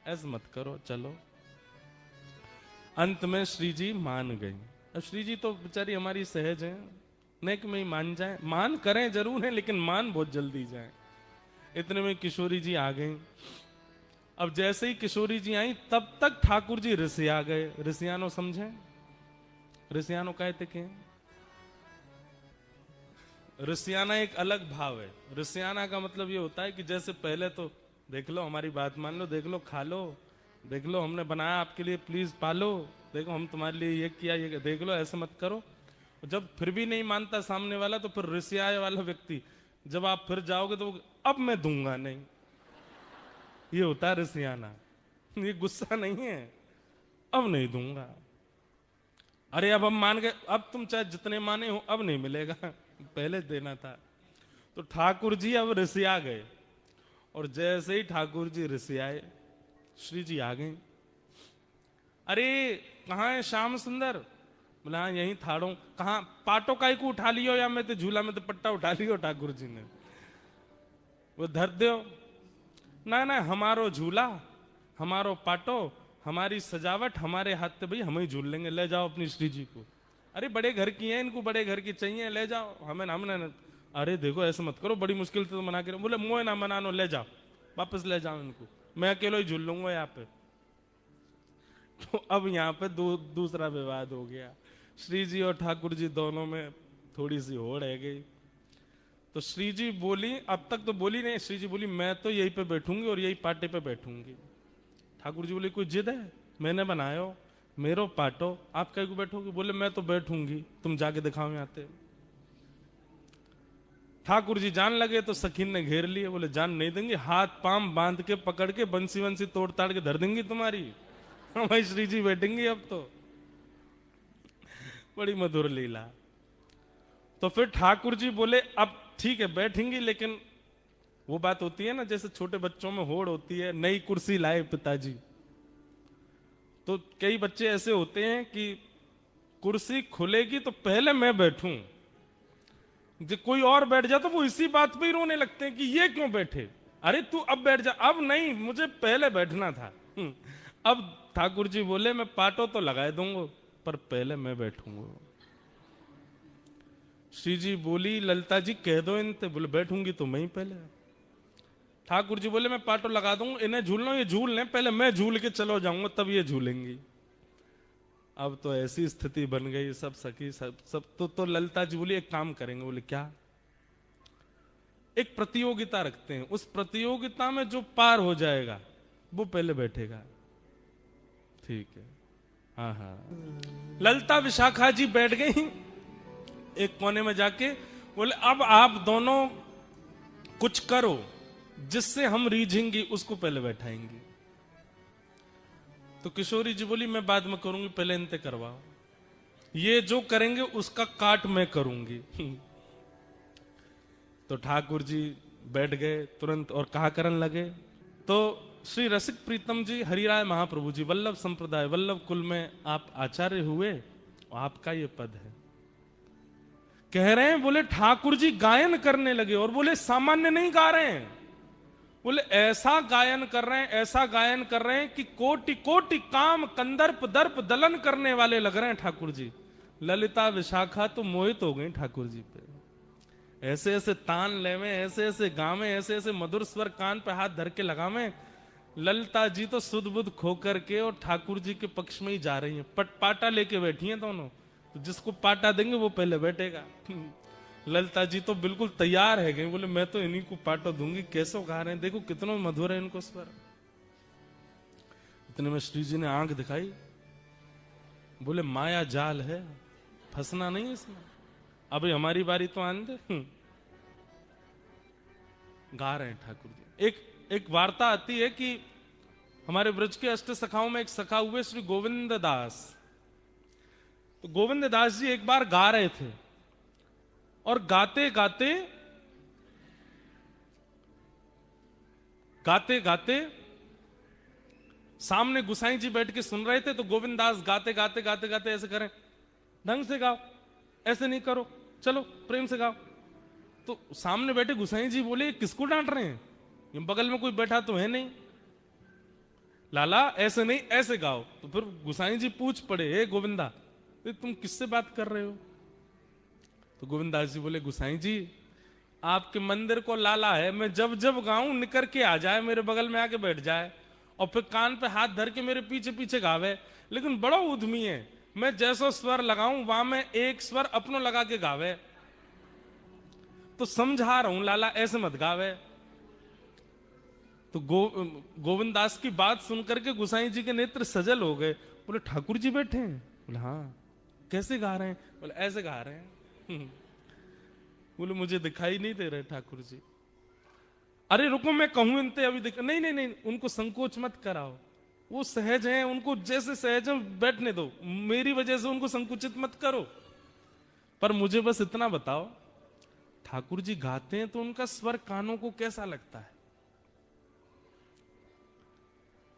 ऐसे मत करो, चलो। अंत में श्री जी मान गई। अब श्री जी तो बेचारी हमारी सहज है, नेक में ही मान जाए, मान करें जरूर है लेकिन मान बहुत जल्दी जाए। इतने में किशोरी जी आ गई। अब जैसे ही किशोरी जी आई तब तक ठाकुर जी ऋषिया गए। ऋषियानो समझे? ऋषियानो कहते के ऋषियाना एक अलग भाव है। ऋषियाना का मतलब ये होता है कि जैसे पहले तो देख लो, हमारी बात मान लो, देख लो, खा लो, देख लो हमने बनाया आपके लिए, प्लीज पालो, देखो हम तुम्हारे लिए ये किया, ये देख लो, ऐसे मत करो। जब फिर भी नहीं मानता सामने वाला तो फिर ऋषियाए वाला व्यक्ति जब आप फिर जाओगे तो अब मैं दूंगा नहीं, ये होता है ऋषियाना। ये गुस्सा नहीं है, अब नहीं दूंगा। अरे अब हम मान गए, अब तुम चाहे जितने माने हो अब नहीं मिलेगा, पहले देना था। तो ठाकुर जी अब ऋषिया गए और जैसे ही ठाकुर जी ऋषियाए श्री जी आ गए। अरे कहाँ है श्याम सुंदर? बोला हाँ यहीं थाड़ो। कहाँ? पाटो काय को उठा लियो या मैं तो झूला में तो पट्टा उठा लियो ठाकुर जी ने, वो धर दो ना ना, हमारो झूला, हमारो पाटो, हमारी सजावट, हमारे हाथ से भाई हम ही झूल लेंगे, ले जाओ अपनी श्री जी को। अरे बड़े घर की है, इनको बड़े घर की चाहिए, ले जाओ, हमें हमने। अरे देखो ऐसे मत करो, बड़ी मुश्किल से तो मना के। बोले मोए ना मनानो, ले जाओ, वापस ले जाओ इनको, मैं अकेले ही झूल लूंगा यहाँ पे। तो अब यहाँ पे दूसरा विवाद हो गया। श्री जी और ठाकुर जी दोनों में थोड़ी सी होड़ है गई। तो श्री जी बोली, अब तक तो बोली नहीं, श्री जी बोली मैं तो यहीं पे बैठूंगी और यही पाटे पे बैठूंगी। ठाकुर जी बोले कोई जिद है? मैंने बनायो, मेरो पाटो, आप कहीं को बैठोगे? बोले मैं तो बैठूंगी, तुम जाके दिखाओ यहाँ पे। ठाकुर जी जान लगे तो सखीन ने घेर लिए। बोले जान नहीं देंगे, हाथ पाम बांध के पकड़ के बंसी वंसी तोड़ ताड़ के धर देंगी तुम्हारी। भाई श्री जी बैठेंगी अब तो। बड़ी मधुर लीला। तो फिर ठाकुर जी बोले अब ठीक है बैठेंगी, लेकिन वो बात होती है ना जैसे छोटे बच्चों में होड़ होती है, नई कुर्सी लाए पिताजी। तो कई बच्चे ऐसे होते हैं कि कुर्सी खुलेगी तो पहले मैं बैठूं, जो कोई और बैठ जा तो वो इसी बात पे ही रोने लगते हैं कि ये क्यों बैठे, अरे तू अब बैठ जा। अब नहीं, मुझे पहले बैठना था। अब ठाकुर जी बोले मैं पाटो तो लगा दूंगा पर पहले मैं बैठूंगा। श्री जी बोली ललिता जी कह दो इनसे। बोले बैठूंगी तो मैं ही पहले। ठाकुर जी बोले मैं पाटो लगा दूंगा, इन्हें झूलना, ये झूल लें, पहले मैं झूल के चलो जाऊंगा तब ये झूलेंगी। अब तो ऐसी स्थिति बन गई, सब सखी सब तो ललिता जी बोली एक काम करेंगे। बोले क्या? एक प्रतियोगिता रखते हैं, उस प्रतियोगिता में जो पार हो जाएगा वो पहले बैठेगा। ठीक है, हाँ हाँ। ललिता विशाखा जी बैठ गई एक कोने में जाके। बोले अब आप दोनों कुछ करो जिससे हम रीझेंगी, उसको पहले बैठाएंगी। तो किशोरी जी बोली मैं बाद में करूंगी, पहले इनते करवाओ, ये जो करेंगे उसका काट मैं करूंगी। तो ठाकुर जी बैठ गए तुरंत और कहा करन लगे। तो श्री रसिक प्रीतम जी, हरिराय महाप्रभु जी, वल्लभ संप्रदाय, वल्लभ कुल में आप आचार्य हुए, आपका ये पद है। कह रहे हैं, बोले ठाकुर जी गायन करने लगे और बोले सामान्य नहीं गा रहे हैं, बोले ऐसा गायन कर रहे हैं, ऐसा गायन कर रहे हैं कि कोटि कोटि काम कंदर्प दर्प दलन करने वाले लग रहे हैं ठाकुर जी। ललिता विशाखा तो मोहित हो गई ठाकुर जी पे। ऐसे ऐसे तान लेवे, ऐसे ऐसे गावे, ऐसे ऐसे मधुर स्वर कान पे हाथ धर के लगावे। ललिता जी तो सुध बुध खो करके और ठाकुर जी के पक्ष में ही जा रही हैं। पाटा लेके बैठी हैं दोनों, तो जिसको पाटा देंगे वो पहले बैठेगा। ललिता जी तो बिल्कुल तैयार है गई, बोले मैं तो इन्हीं को पाटा दूंगी। कैसे गा रहे हैं, देखो कितना मधुर है इनको स्वर। इतने में श्री जी ने आंख दिखाई, बोले माया जाल है, फंसना नहीं इसमें, अभी हमारी बारी तो आने दे। गा रहे हैं ठाकुर जी। एक वार्ता आती है कि हमारे ब्रज के अष्ट सखाओं में एक सखा हुए श्री गोविंद दास। तो गोविंद दास जी एक बार गा रहे थे और गाते गाते गाते गाते सामने गुसाई जी बैठ के सुन रहे थे, तो गोविंद दास गाते गाते गाते गाते ऐसे करें, ढंग से गाओ, ऐसे नहीं करो, चलो प्रेम से गाओ। तो सामने बैठे गुसाई जी बोले, किसको डांट रहे हैं, ये बगल में कोई बैठा तो है नहीं, लाला ऐसे नहीं ऐसे गाओ। तो फिर गुसाई जी पूछ पड़े, हे गोविंदा तुम किससे बात कर रहे हो? तो गोविंदास जी बोले, गुसाई जी आपके मंदिर को लाला है, मैं जब जब गाऊं निकर के आ जाए, मेरे बगल में आके बैठ जाए और फिर कान पे हाथ धर के मेरे पीछे पीछे गावे, लेकिन बड़ा उद्यमी है, मैं जैसा स्वर लगाऊं वहां में एक स्वर अपनो लगा के गावे, तो समझा रहा हूं लाला ऐसे मत गावे। तो गोविंद दास की बात सुनकर के गुसाई जी के नेत्र सजल हो गए। बोले, ठाकुर जी बैठे हैं? बोले हाँ। कैसे गा रहे हैं? बोले ऐसे गा रहे हैं। बोले मुझे दिखाई नहीं दे रहे ठाकुर जी। अरे रुको मैं कहूं इनते अभी नहीं नहीं नहीं, उनको संकोच मत कराओ, वो सहज हैं, उनको जैसे सहज है बैठने दो, मेरी वजह से उनको संकुचित मत करो। पर मुझे बस इतना बताओ, ठाकुर जी गाते हैं तो उनका स्वर कानों को कैसा लगता है?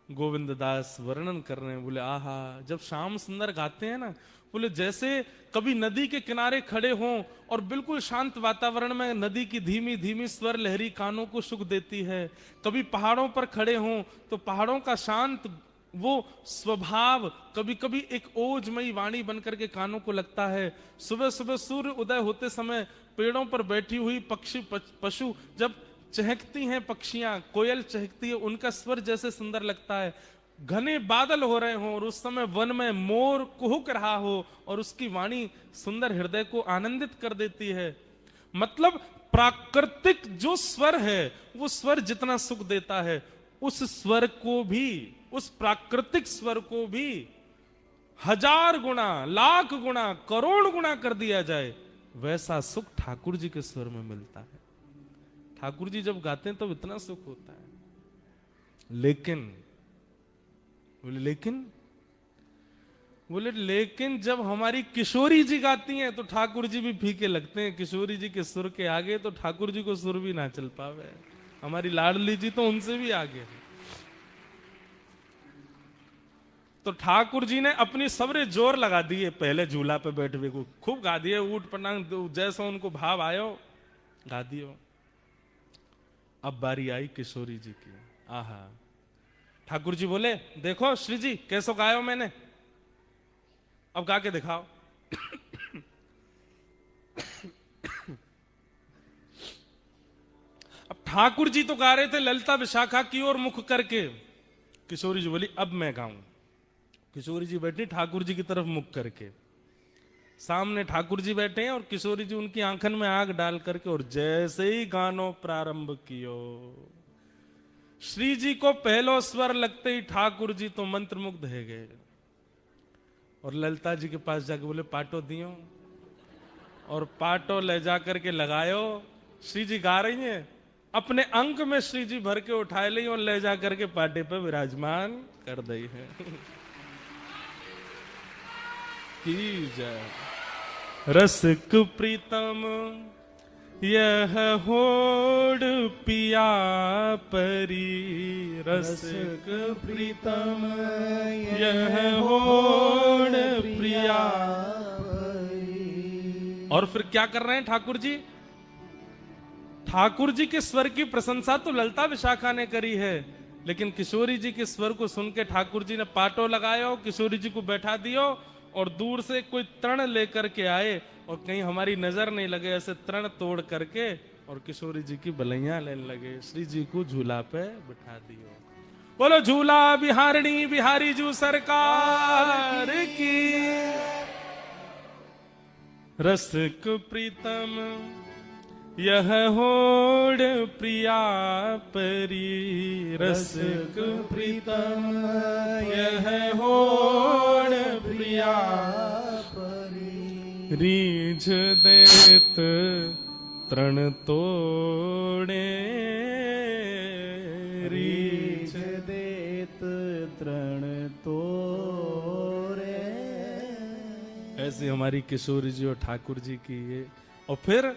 गोविंद दास वर्णन कर रहे हैं, बोले आहा, जब श्याम सुंदर गाते हैं ना, बोले जैसे कभी नदी के किनारे खड़े हों और बिल्कुल शांत वातावरण में नदी की धीमी धीमी स्वर लहरी कानों को सुख देती है, कभी पहाड़ों पर खड़े हों तो पहाड़ों का शांत वो स्वभाव कभी कभी एक ओजमयी वाणी बनकर के कानों को लगता है। सुबह सुबह सूर्य उदय होते समय पेड़ों पर बैठी हुई पक्षी पशु जब चहकती हैं, पक्षियां कोयल चहकती है, उनका स्वर जैसे सुंदर लगता है। घने बादल हो रहे हों और उस समय वन में मोर कुहुक रहा हो और उसकी वाणी सुंदर हृदय को आनंदित कर देती है। मतलब प्राकृतिक जो स्वर है वो स्वर जितना सुख देता है, उस स्वर को भी, उस प्राकृतिक स्वर को भी 1000 गुना, लाख गुना, करोड़ गुना कर दिया जाए, वैसा सुख ठाकुर जी के स्वर में मिलता है। ठाकुर जी जब गाते हैं तब तो इतना सुख होता है। लेकिन लेकिन जब हमारी किशोरी जी गाती हैं तो ठाकुर जी भी फीके लगते हैं। किशोरी जी के सुर के आगे तो ठाकुर जी को सुर भी ना चल पावे। हमारी लाडली जी तो उनसे भी आगे है। तो ठाकुर जी ने अपनी सबरे जोर लगा दिए, पहले झूला पे बैठ हुए को खूब गा दिए, ऊट पटांग जैसा उनको भाव आयो गा दियो। अब बारी आई किशोरी जी की। आहा, ठाकुर जी बोले, देखो श्री जी कैसो गायो मैंने, अब गा के दिखाओ। अब ठाकुर जी तो गा रहे थे ललिता विशाखा की ओर मुख करके, किशोरी जी बोली अब मैं गाऊं। किशोरी जी बैठी ठाकुर जी की तरफ मुख करके, सामने ठाकुर जी बैठे हैं और किशोरी जी उनकी आंखन में आग डाल करके, और जैसे ही गानो प्रारंभ कियो, श्री जी को पहलो स्वर लगते ही ठाकुर जी तो मंत्रमुग्ध है गए और ललिता जी के पास जाके बोले पाटो दियो, और पाटो ले जाकर के लगायो। श्री जी गा रही हैं, अपने अंक में श्री जी भर के उठाए ली और ले जाकर के पाटे पे विराजमान कर दी है। की जय। रसिक प्रीतम यह होड़ पिया परी, रसिक प्रीतम यह होड़ प्रिया परी। और फिर क्या कर रहे हैं ठाकुर जी? ठाकुर जी के स्वर की प्रशंसा तो ललिता विशाखा ने करी है, लेकिन किशोरी जी के स्वर को सुन के ठाकुर जी ने पाटो लगायो, किशोरी जी को बैठा दियो और दूर से कोई तृण लेकर के आए और कहीं हमारी नजर नहीं लगे ऐसे तृण तोड़ करके और किशोरी जी की बलैया लेने लगे। श्री जी को झूला पे बिठा दियो। बोलो झूला बिहारणी बिहारी जू सरकार की। रसिक प्रीतम यह होड़ प्रिया परी, रसिक प्रीतम यह होड़ प्रिया परी। रीझ देत तृण तोड़े, रीझ देत तृण तोड़े। ऐसी हमारी किशोरी जी और ठाकुर जी की ये। और फिर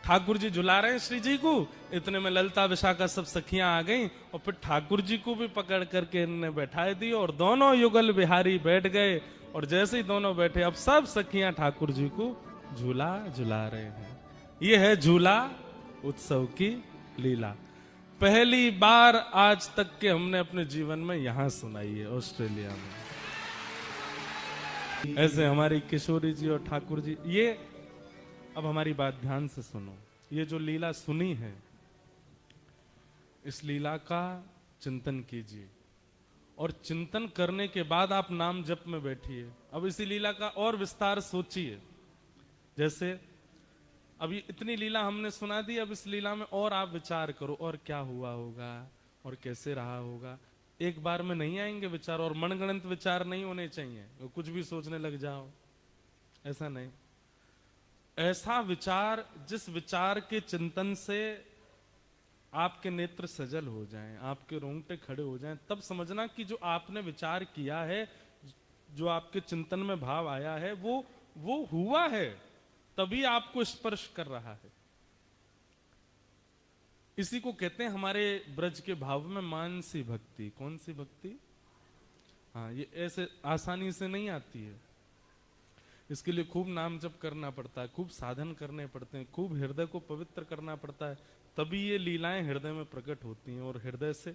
ठाकुर जी झुला रहे हैं श्री जी को, इतने में ललता विशाखा सब सखियां आ गईं और फिर ठाकुर जी को भी पकड़ करके इन्होंने बैठाए दी और दोनों युगल बिहारी बैठ गए। और जैसे ही दोनों बैठे अब सब सखियां ठाकुर जी को झूला झुला रहे हैं। ये है झूला उत्सव की लीला। पहली बार आज तक के हमने अपने जीवन में यहां सुनाई है, ऑस्ट्रेलिया में। ऐसे हमारी किशोरी जी और ठाकुर जी, ये अब हमारी बात ध्यान से सुनो। ये जो लीला सुनी है, इस लीला का चिंतन कीजिए और चिंतन करने के बाद आप नाम जप में बैठिए। अब इसी लीला का और विस्तार सोचिए। जैसे अब ये इतनी लीला हमने सुना दी, अब इस लीला में और आप विचार करो और क्या हुआ होगा और कैसे रहा होगा। एक बार में नहीं आएंगे विचार, और मनगणंत विचार नहीं होने चाहिए, कुछ भी सोचने लग जाओ, ऐसा नहीं। ऐसा विचार जिस विचार के चिंतन से आपके नेत्र सजल हो जाएं, आपके रोंगटे खड़े हो जाएं, तब समझना कि जो आपने विचार किया है, जो आपके चिंतन में भाव आया है, वो हुआ है, तभी आपको स्पर्श कर रहा है। इसी को कहते हैं हमारे ब्रज के भाव में मानसी भक्ति। कौन सी भक्ति? हाँ, ये ऐसे आसानी से नहीं आती है। इसके लिए खूब नाम जप करना पड़ता है, खूब साधन करने पड़ते हैं, खूब हृदय को पवित्र करना पड़ता है, तभी ये लीलाएं हृदय में प्रकट होती हैं। और हृदय से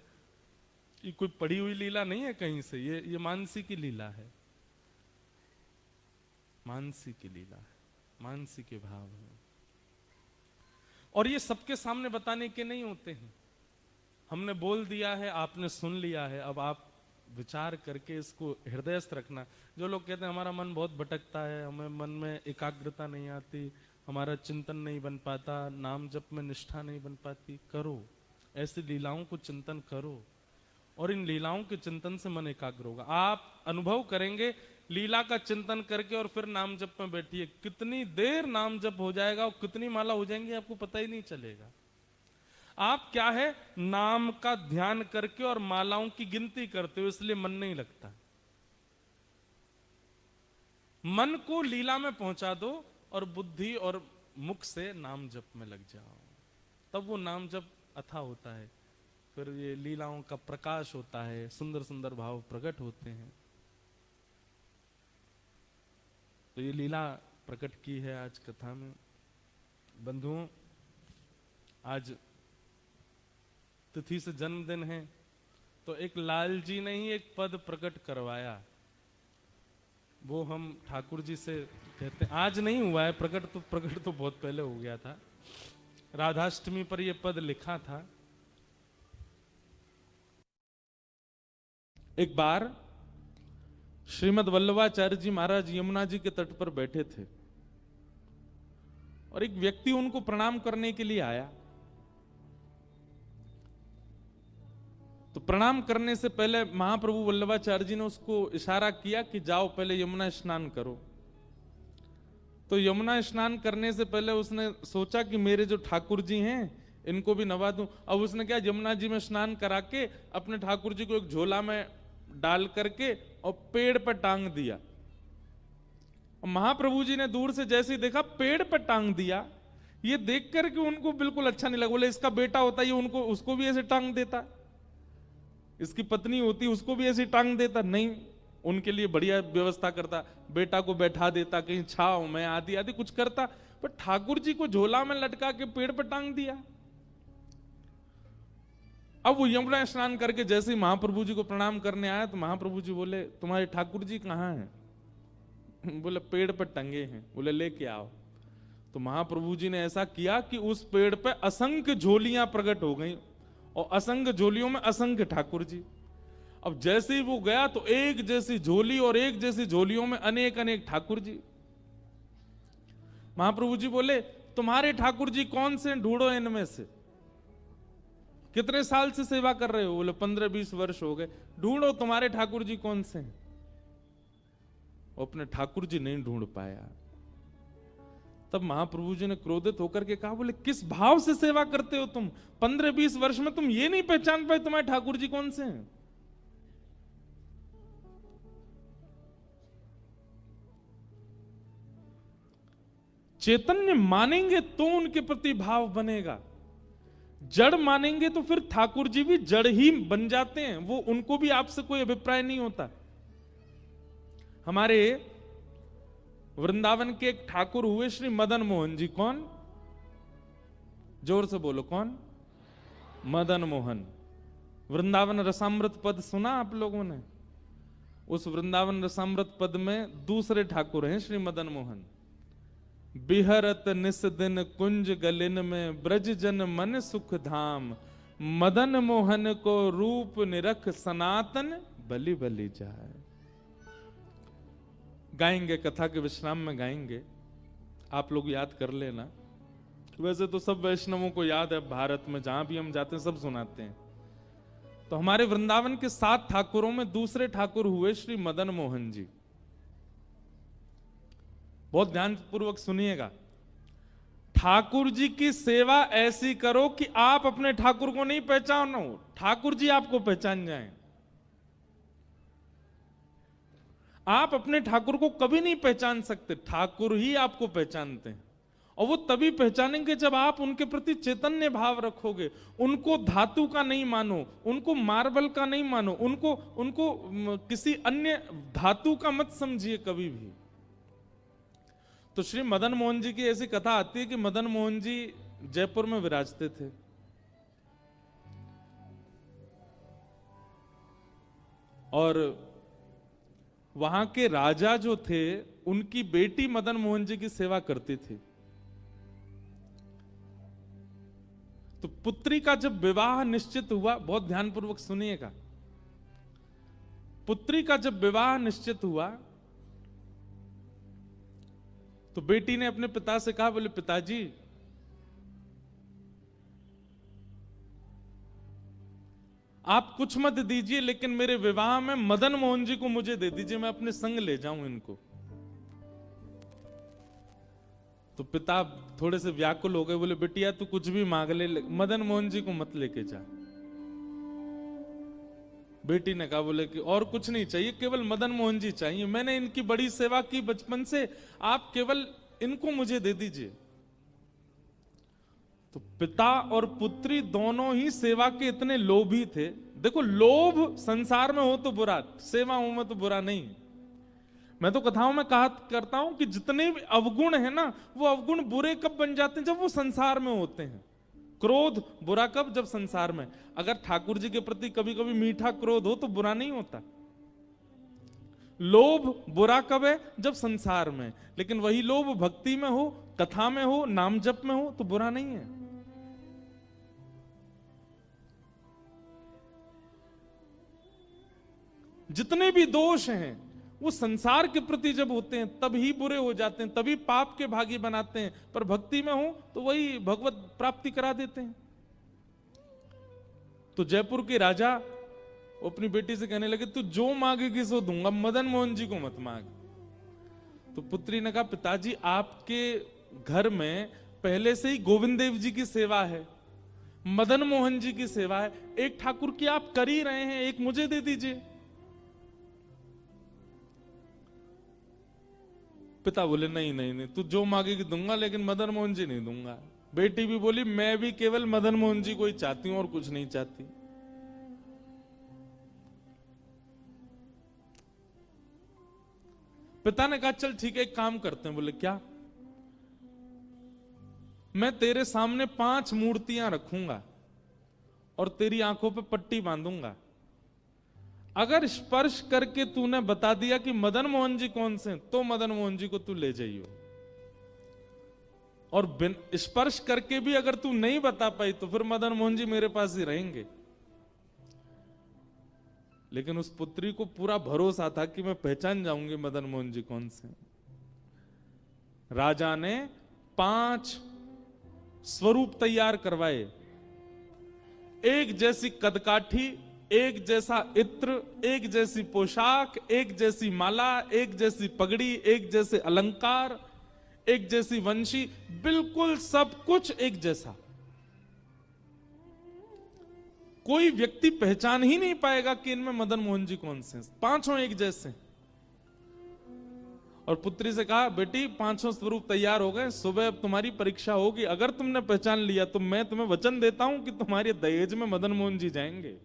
ये कोई पढ़ी हुई लीला नहीं है कहीं से, ये मानसी की लीला है, मानसी की लीला है, मानसी के भाव है। और ये सबके सामने बताने के नहीं होते हैं। हमने बोल दिया है, आपने सुन लिया है, अब आप विचार करके इसको हृदयस्थ रखना। जो लोग कहते हैं हमारा मन बहुत भटकता है, हमें मन में एकाग्रता नहीं आती, हमारा चिंतन नहीं बन पाता, नाम जप में निष्ठा नहीं बन पाती, करो ऐसी लीलाओं को चिंतन करो और इन लीलाओं के चिंतन से मन एकाग्र होगा। आप अनुभव करेंगे लीला का चिंतन करके और फिर नाम जप में बैठिए, कितनी देर नाम जप हो जाएगा और कितनी माला हो जाएंगी आपको पता ही नहीं चलेगा। आप क्या है, नाम का ध्यान करके और मालाओं की गिनती करते हो, इसलिए मन नहीं लगता। मन को लीला में पहुंचा दो और बुद्धि और मुख से नाम जप में लग जाओ, तब वो नाम जप अथा होता है। फिर ये लीलाओं का प्रकाश होता है, सुंदर सुंदर भाव प्रकट होते हैं। तो ये लीला प्रकट की है आज कथा में। बंधुओं, आज तिथि से जन्मदिन है, तो एक लाल जी ने ही एक पद प्रकट करवाया, वो हम ठाकुर जी से कहते हैं। आज नहीं हुआ है प्रकट तो बहुत पहले हो गया था। राधाष्टमी पर यह पद लिखा था। एक बार श्रीमद् वल्लभाचार्य जी महाराज यमुना जी के तट पर बैठे थे और एक व्यक्ति उनको प्रणाम करने के लिए आया। तो प्रणाम करने से पहले महाप्रभु वल्लभाचार्य जी ने उसको इशारा किया कि जाओ पहले यमुना स्नान करो। तो यमुना स्नान करने से पहले उसने सोचा कि मेरे जो ठाकुर जी हैं इनको भी नवा दूं। अब उसने क्या, यमुना जी में स्नान करा के अपने ठाकुर जी को एक झोला में डाल करके और पेड़ पर टांग दिया। और महाप्रभु जी ने दूर से जैसे ही देखा पेड़ पर टांग दिया, ये देख करके उनको बिल्कुल अच्छा नहीं लगा। बोले इसका बेटा होता ये उनको उसको भी ऐसे टांग देता, इसकी पत्नी होती उसको भी ऐसे टांग देता। नहीं, उनके लिए बढ़िया व्यवस्था करता, बेटा को बैठा देता कहीं छाव में, आदि आदि कुछ करता। पर ठाकुर जी को झोला में लटका के पेड़ पर टांग दिया। अब वो यमुना स्नान करके जैसे ही महाप्रभु जी को प्रणाम करने आया तो महाप्रभु जी बोले तुम्हारे ठाकुर जी कहाँ हैं? बोले पेड़ पर टंगे हैं। बोले लेके आओ। तो महाप्रभु जी ने ऐसा किया कि उस पेड़ पे असंख्य झोलियां प्रकट हो गई और असंख्य झोलियों में असंख्य ठाकुर जी। अब जैसे ही वो गया तो एक जैसी झोली और एक जैसी झोलियों में अनेक अनेक ठाकुर जी। महाप्रभु जी बोले तुम्हारे ठाकुर जी कौन से, ढूंढो इनमें से। कितने साल से सेवा कर रहे हो? बोले 15-20 वर्ष हो गए। ढूंढो तुम्हारे ठाकुर जी कौन से हैं। वो अपने ठाकुर जी नहीं ढूंढ पाया। तब महाप्रभु जी ने क्रोधित होकर के कहा, बोले किस भाव से सेवा करते हो तुम? 15-20 वर्ष में तुम ये नहीं पहचान पाए तुम्हारे ठाकुर जी कौन से हैं? चैतन्य मानेंगे तो उनके प्रति भाव बनेगा। जड़ मानेंगे तो फिर ठाकुर जी भी जड़ ही बन जाते हैं, वो उनको भी आपसे कोई अभिप्राय नहीं होता। हमारे वृंदावन के एक ठाकुर हुए श्री मदन मोहन जी। कौन? जोर से बोलो, कौन? मदन मोहन। वृंदावन रसामृत पद सुना आप लोगों ने? उस वृंदावन रसामृत पद में दूसरे ठाकुर हैं श्री मदन मोहन। बिहरत निस दिन कुंज गलिन में ब्रज जन मन सुख धाम, मदन मोहन को रूप निरख सनातन बलि बलि जाए। गाएंगे, कथा के विश्राम में गाएंगे, आप लोग याद कर लेना। वैसे तो सब वैष्णवों को याद है, भारत में जहां भी हम जाते हैं सब सुनाते हैं। तो हमारे वृंदावन के 7 ठाकुरों में दूसरे ठाकुर हुए श्री मदन मोहन जी। बहुत ध्यान पूर्वक सुनिएगा। ठाकुर जी की सेवा ऐसी करो कि आप अपने ठाकुर को नहीं पहचानो, ठाकुर जी आपको पहचान जाएं। आप अपने ठाकुर को कभी नहीं पहचान सकते, ठाकुर ही आपको पहचानते हैं। और वो तभी पहचानेंगे जब आप उनके प्रति चैतन्य भाव रखोगे। उनको धातु का नहीं मानो, उनको मार्बल का नहीं मानो, उनको किसी अन्य धातु का मत समझिए कभी भी। तो श्री मदन मोहन जी की ऐसी कथा आती है कि मदन मोहन जी जयपुर में विराजते थे। और वहां के राजा जो थे, उनकी बेटी मदन मोहन जी की सेवा करती थी। तो पुत्री का जब विवाह निश्चित हुआ, बहुत ध्यानपूर्वक सुनिएगा, पुत्री का जब विवाह निश्चित हुआ तो बेटी ने अपने पिता से कहा, बोले पिताजी आप कुछ मत दीजिए, लेकिन मेरे विवाह में मदन मोहन जी को मुझे दे दीजिए, मैं अपने संग ले जाऊं इनको। तो पिता थोड़े से व्याकुल हो गए, बोले बिटिया तू कुछ भी मांग ले, मदन मोहन जी को मत लेके जा। बेटी ने कहा, बोले कि और कुछ नहीं चाहिए, केवल मदन मोहन जी चाहिए, मैंने इनकी बड़ी सेवा की बचपन से, आप केवल इनको मुझे दे दीजिए। तो पिता और पुत्री दोनों ही सेवा के इतने लोभी थे। देखो, लोभ संसार में हो तो बुरा, सेवा हो में तो बुरा नहीं। मैं तो कथाओं में कहा करता हूं कि जितने भी अवगुण है ना, वो अवगुण बुरे कब बन जाते हैं? जब वो संसार में होते हैं। क्रोध बुरा कब? जब संसार में। अगर ठाकुर जी के प्रति कभी कभी मीठा क्रोध हो तो बुरा नहीं होता। लोभ बुरा कब है? जब संसार में। लेकिन वही लोभ भक्ति में हो, कथा में हो, नाम जप में हो तो बुरा नहीं है। जितने भी दोष हैं वो संसार के प्रति जब होते हैं तब ही बुरे हो जाते हैं, तभी पाप के भागी बनाते हैं। पर भक्ति में हो तो वही भगवत प्राप्ति करा देते हैं। तो जयपुर के राजा अपनी बेटी से कहने लगे, तू जो मांगेगी सो दूंगा, मदन मोहन जी को मत मांग। तो पुत्री ने कहा, पिताजी आपके घर में पहले से ही गोविंद देव जी की सेवा है, मदन मोहन जी की सेवा है, एक ठाकुर की आप कर ही रहे हैं, एक मुझे दे दीजिए। पिता बोले, नहीं नहीं नहीं, तू जो मांगेगी दूंगा, लेकिन मदन मोहन जी नहीं दूंगा। बेटी भी बोली, मैं भी केवल मदन मोहन जी को ही चाहती हूं और कुछ नहीं चाहती। पिता ने कहा, चल ठीक है, एक काम करते हैं। बोले, क्या? मैं तेरे सामने 5 मूर्तियां रखूंगा और तेरी आंखों पे पट्टी बांधूंगा। अगर स्पर्श करके तूने बता दिया कि मदन मोहन जी कौन से, तो मदन मोहन जी को तू ले जाइयो। और स्पर्श करके भी अगर तू नहीं बता पाई तो फिर मदन मोहन जी मेरे पास ही रहेंगे। लेकिन उस पुत्री को पूरा भरोसा था कि मैं पहचान जाऊंगी मदन मोहन जी कौन से। राजा ने 5 स्वरूप तैयार करवाए, एक जैसी कदकाठी, एक जैसा इत्र, एक जैसी पोशाक, एक जैसी माला, एक जैसी पगड़ी, एक जैसे अलंकार, एक जैसी वंशी, बिल्कुल सब कुछ एक जैसा। कोई व्यक्ति पहचान ही नहीं पाएगा कि इनमें मदन मोहन जी कौन से हैं। 5 एक जैसे। और पुत्री से कहा, बेटी 500 स्वरूप तैयार हो गए, सुबह अब तुम्हारी परीक्षा होगी, अगर तुमने पहचान लिया तो मैं तुम्हें वचन देता हूं कि तुम्हारे दहेज में मदन मोहन जी जाएंगे।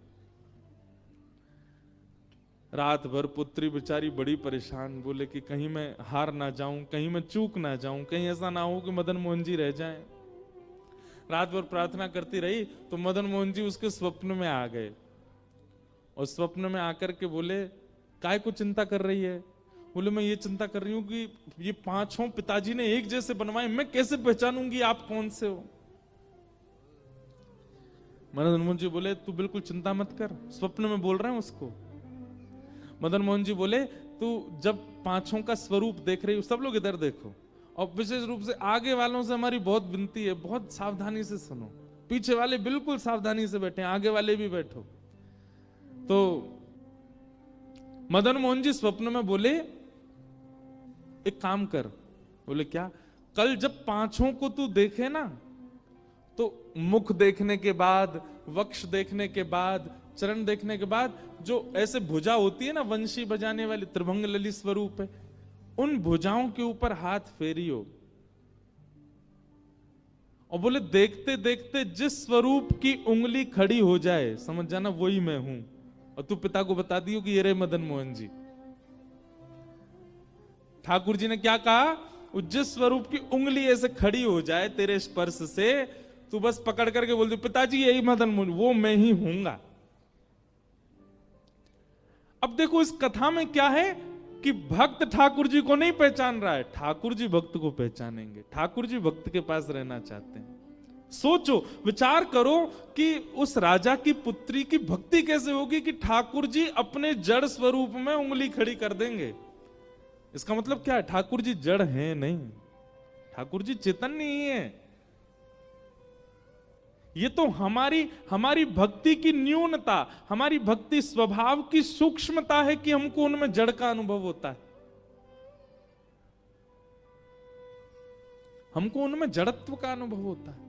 रात भर पुत्री बेचारी बड़ी परेशान, बोले कि कहीं मैं हार ना जाऊं, कहीं मैं चूक ना जाऊं, कहीं ऐसा ना हो कि मदन मोहन जी रह जाएं। रात भर प्रार्थना करती रही तो मदन मोहन जी उसके स्वप्न में आ गए और स्वप्न में आकर के बोले, काय को चिंता कर रही है? बोले, मैं ये चिंता कर रही हूं कि ये 5 पिताजी ने एक जैसे बनवाए, मैं कैसे पहचानूंगी आप कौन से हो? मदन मोहन जी बोले, तू बिल्कुल चिंता मत कर, स्वप्न में बोल रहे हैं उसको। मदन मोहन जी बोले, तू जब 5 का स्वरूप देख रही हो, सब लोग इधर देखो, और विशेष रूप से आगे वालों से हमारी बहुत विनती है, बहुत सावधानी से सुनो, पीछे वाले बिल्कुल सावधानी से बैठे, आगे वाले भी बैठो। तो मदन मोहन जी स्वप्न में बोले, एक काम कर। बोले, क्या? कल जब 5 को तू देखे ना, तो मुख देखने के बाद, वक्ष देखने के बाद, चरण देखने के बाद, जो ऐसे भुजा होती है ना वंशी बजाने वाली, त्रिभंग ललित स्वरूप है, उन भुजाओं के ऊपर हाथ फेरियो। और बोले, देखते देखते जिस स्वरूप की उंगली खड़ी हो जाए, समझ जाना वही मैं हूं। और तू पिता को बता दियो कि ये रहे मदन मोहन जी। ठाकुर जी ने क्या कहा? जिस स्वरूप की उंगली ऐसे खड़ी हो जाए तेरे स्पर्श से, तू बस पकड़ करके बोल दो, पिताजी यही मदन मोहन, वो मैं ही हूंगा। अब देखो इस कथा में क्या है कि भक्त ठाकुर जी को नहीं पहचान रहा है, ठाकुर जी भक्त को पहचानेंगे। ठाकुर जी भक्त के पास रहना चाहते हैं। सोचो, विचार करो कि उस राजा की पुत्री की भक्ति कैसे होगी कि ठाकुर जी अपने जड़ स्वरूप में उंगली खड़ी कर देंगे। इसका मतलब क्या है? ठाकुर जी जड़ हैं नहीं, ठाकुर जी चेतन नहीं है। ये तो हमारी भक्ति की न्यूनता, हमारी भक्ति स्वभाव की सूक्ष्मता है कि हमको उनमें जड़ का अनुभव होता है, हमको उनमें जड़त्व का अनुभव होता है।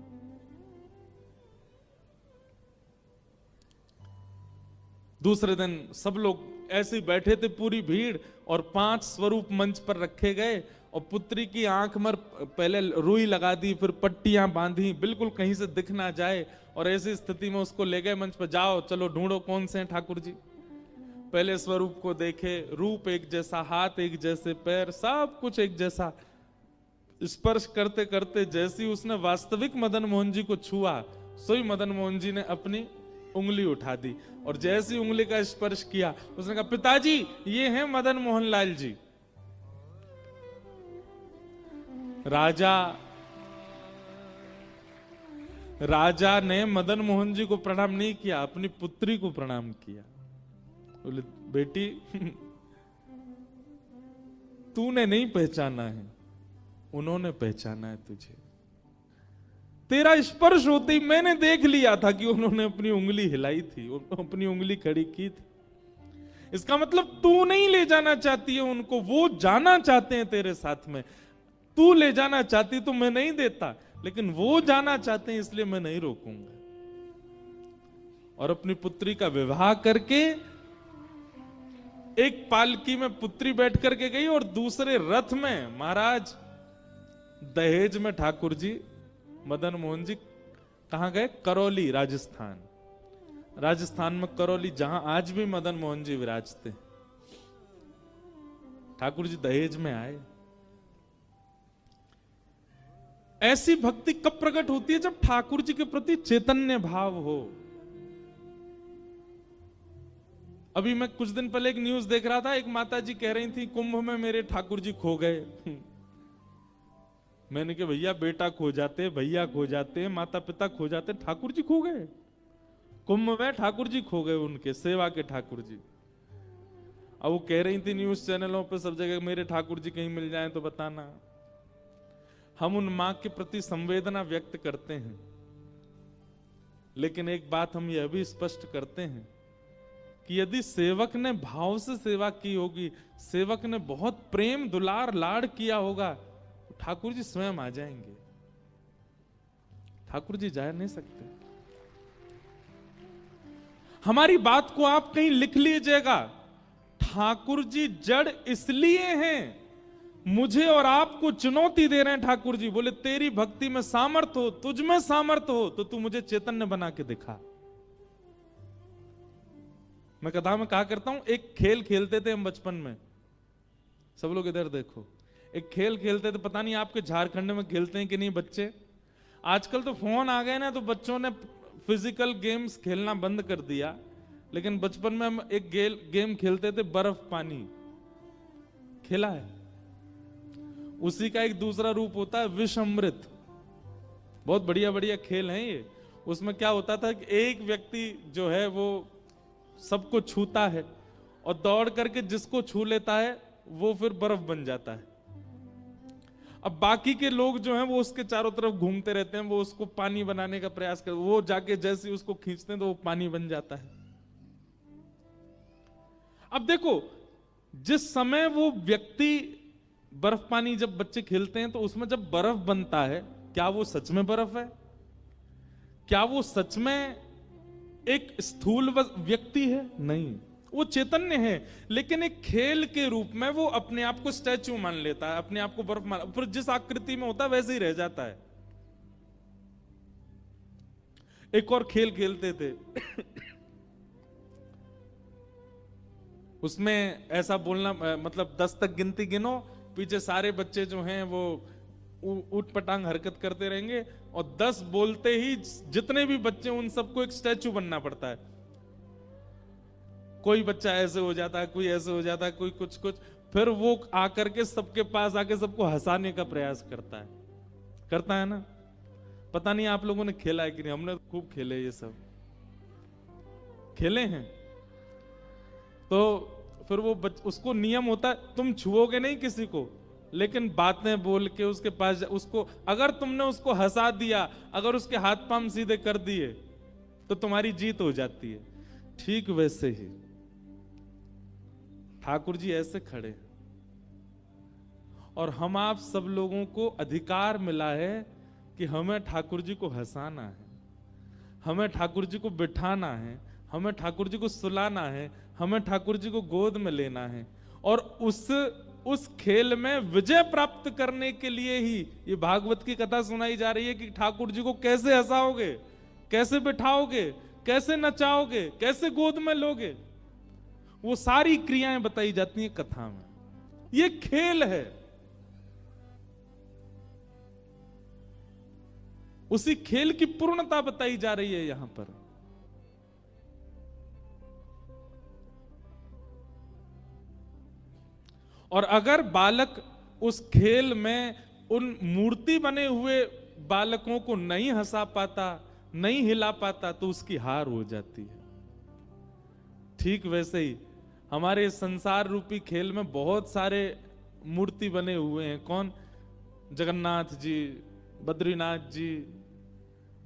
दूसरे दिन सब लोग ऐसे ही बैठे थे, पूरी भीड़, और 5 स्वरूप मंच पर रखे गए और पुत्री की आंख में पहले रुई लगा दी, फिर पट्टियां बांधी, बिल्कुल कहीं से दिख ना जाए, और ऐसी स्थिति में उसको ले गए मंच पर। जाओ चलो ढूंढो कौन से हैं ठाकुर जी। पहले स्वरूप को देखे, रूप एक जैसा, हाथ एक जैसे, पैर सब कुछ एक जैसा। स्पर्श करते करते जैसी उसने वास्तविक मदन मोहन जी को छुआ, सोई मदन मोहन जी ने अपनी उंगली उठा दी, और जैसी उंगली का स्पर्श किया उसने कहा, पिताजी ये हैं मदन मोहन लाल जी। राजा ने मदन मोहन जी को प्रणाम नहीं किया, अपनी पुत्री को प्रणाम किया। बोले, बेटी तूने नहीं पहचाना है, उन्होंने पहचाना है तुझे। तेरा स्पर्श होते ही मैंने देख लिया था कि उन्होंने अपनी उंगली हिलाई थी, अपनी उंगली खड़ी की थी। इसका मतलब तू नहीं ले जाना चाहती है उनको, वो जाना चाहते हैं तेरे साथ में। तू ले जाना चाहती तो मैं नहीं देता, लेकिन वो जाना चाहते हैं इसलिए मैं नहीं रोकूंगा। और अपनी पुत्री का विवाह करके एक पालकी में पुत्री बैठ करके गई, और दूसरे रथ में महाराज दहेज में ठाकुर जी मदन मोहन जी कहां गए? करौली, राजस्थान। राजस्थान में करौली, जहां आज भी मदन मोहन जी विराजते। ठाकुर जी दहेज में आए। ऐसी भक्ति कब प्रकट होती है? जब ठाकुर जी के प्रति चैतन्य भाव हो। अभी मैं कुछ दिन पहले एक न्यूज देख रहा था, एक माता जी कह रही थी, कुंभ में मेरे ठाकुर जी खो गए। मैंने कहा, भैया बेटा खो जाते, भैया खो जाते, माता पिता खो जाते, ठाकुर जी खो गए? कुंभ में ठाकुर जी खो गए, उनके सेवा के ठाकुर जी। अब वो कह रही थी न्यूज चैनलों पे सब जगह, मेरे ठाकुर जी कहीं मिल जाएं तो बताना। हम उन मां के प्रति संवेदना व्यक्त करते हैं, लेकिन एक बात हम यह भी स्पष्ट करते हैं कि यदि सेवक ने भाव से सेवा की होगी, सेवक ने बहुत प्रेम दुलार लाड़ किया होगा, तो ठाकुर जी स्वयं आ जाएंगे। ठाकुर जी जा नहीं सकते। हमारी बात को आप कहीं लिख लीजिएगा, ठाकुर जी जड़ इसलिए हैं, मुझे और आपको चुनौती दे रहे हैं ठाकुर जी। बोले तेरी भक्ति में सामर्थ्य हो, तुझ में सामर्थ्य हो, तो तू मुझे चैतन्य बना के दिखा। मैं कथा में कहा करता हूं, एक खेल खेलते थे हम बचपन में। सब लोग इधर देखो, एक खेल खेलते थे, पता नहीं आपके झारखंड में खेलते हैं कि नहीं बच्चे। आजकल तो फोन आ गए ना, तो बच्चों ने फिजिकल गेम्स खेलना बंद कर दिया। लेकिन बचपन में हम एक गेम खेलते थे, बर्फ पानी। खेला है? उसी का एक दूसरा रूप होता है विष अमृत। बहुत बढ़िया बढ़िया खेल हैं ये। उसमें क्या होता था कि एक व्यक्ति जो है वो सबको छूता है और दौड़ करके जिसको छू लेता है वो फिर बर्फ बन जाता है। अब बाकी के लोग जो हैं वो उसके चारों तरफ घूमते रहते हैं, वो उसको पानी बनाने का प्रयास करते, वो जाके जैसे उसको खींचते हैं तो वो पानी बन जाता है। अब देखो, जिस समय वो व्यक्ति बर्फ पानी जब बच्चे खेलते हैं तो उसमें जब बर्फ बनता है, क्या वो सच में बर्फ है? क्या वो सच में एक स्थूल व्यक्ति है? नहीं, वो चैतन्य है। लेकिन एक खेल के रूप में वो अपने आप को स्टैच्यू मान लेता है, अपने आप को बर्फ मान, फिर जिस आकृति में होता है वैसे ही रह जाता है। एक और खेल खेलते थे उसमें ऐसा बोलना, मतलब 10 तक गिनती गिनो, पीछे सारे बच्चे जो हैं वो ऊट पटांग हरकत करते रहेंगे और 10 बोलते ही जितने भी बच्चे उन सबको एक स्टैचू बनना पड़ता है। कोई बच्चा ऐसे हो जाता है, कोई ऐसे हो जाता है, कोई कुछ कुछ, फिर वो आकर के सबके पास आके सबको हंसाने का प्रयास करता है ना। पता नहीं आप लोगों ने खेला है कि नहीं, हमने खूब खेले, ये सब खेले हैं। तो फिर वो उसको नियम होता है, तुम छुओगे नहीं किसी को, लेकिन बातें बोल के उसके पास उसको, अगर तुमने उसको हंसा दिया, अगर उसके हाथ पांव सीधे कर दिए तो तुम्हारी जीत हो जाती है। ठीक वैसे ही ठाकुर जी ऐसे खड़े और हम आप सब लोगों को अधिकार मिला है कि हमें ठाकुर जी को हंसाना है, हमें ठाकुर जी को बिठाना है, हमें ठाकुर जी को सुलाना है, हमें ठाकुर जी को गोद में लेना है। और उस खेल में विजय प्राप्त करने के लिए ही ये भागवत की कथा सुनाई जा रही है कि ठाकुर जी को कैसे हंसाओगे, कैसे बिठाओगे, कैसे नचाओगे, कैसे गोद में लोगे, वो सारी क्रियाएं बताई जाती हैं कथा में। ये खेल है। उसी खेल की पूर्णता बताई जा रही है यहां पर। और अगर बालक उस खेल में उन मूर्ति बने हुए बालकों को नहीं हंसा पाता, नहीं हिला पाता, तो उसकी हार हो जाती है। ठीक वैसे ही हमारे संसार रूपी खेल में बहुत सारे मूर्ति बने हुए हैं। कौन? जगन्नाथ जी, बद्रीनाथ जी,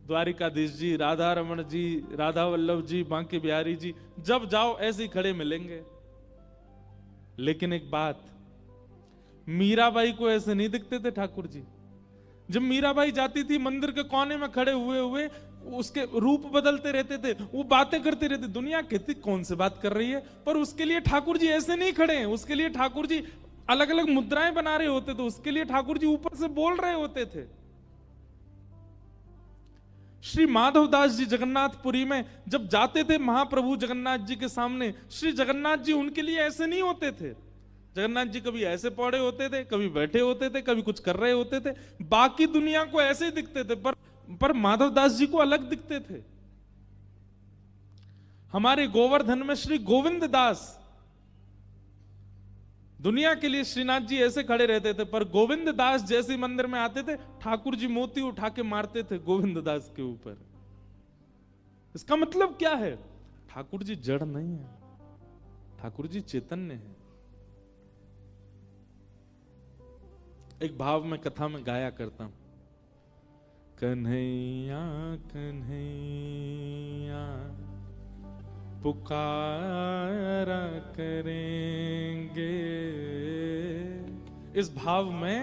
द्वारिकाधीश जी, राधा रमण जी, राधा वल्लभ जी, बांके बिहारी जी, जब जाओ ऐसे ही खड़े मिलेंगे। लेकिन एक बात, मीराबाई को ऐसे नहीं दिखते थे ठाकुर जी। जब मीराबाई जाती थी मंदिर के कोने में खड़े हुए हुए, उसके रूप बदलते रहते थे, वो बातें करते रहते, दुनिया कहती कौन से बात कर रही है, पर उसके लिए ठाकुर जी ऐसे नहीं खड़े हैं। उसके लिए ठाकुर जी अलग अलग मुद्राएं बना रहे होते थे, उसके लिए ठाकुर जी ऊपर से बोल रहे होते थे। श्री माधवदास जी जगन्नाथपुरी में जब जाते थे महाप्रभु जगन्नाथ जी के सामने, श्री जगन्नाथ जी उनके लिए ऐसे नहीं होते थे। जगन्नाथ जी कभी ऐसे पड़े होते थे, कभी बैठे होते थे, कभी कुछ कर रहे होते थे। बाकी दुनिया को ऐसे ही दिखते थे, पर माधवदास जी को अलग दिखते थे। हमारे गोवर्धन में श्री गोविंद दास, दुनिया के लिए श्रीनाथ जी ऐसे खड़े रहते थे, पर गोविंद दास जैसे मंदिर में आते थे, ठाकुर जी मोती उठा के मारते थे गोविंद दास के ऊपर। इसका मतलब क्या है? ठाकुर जी जड़ नहीं है, ठाकुर जी चैतन्य है। एक भाव में कथा में गाया करता हूं, कन्हैया कन्हैया पुकारा करेंगे। इस भाव में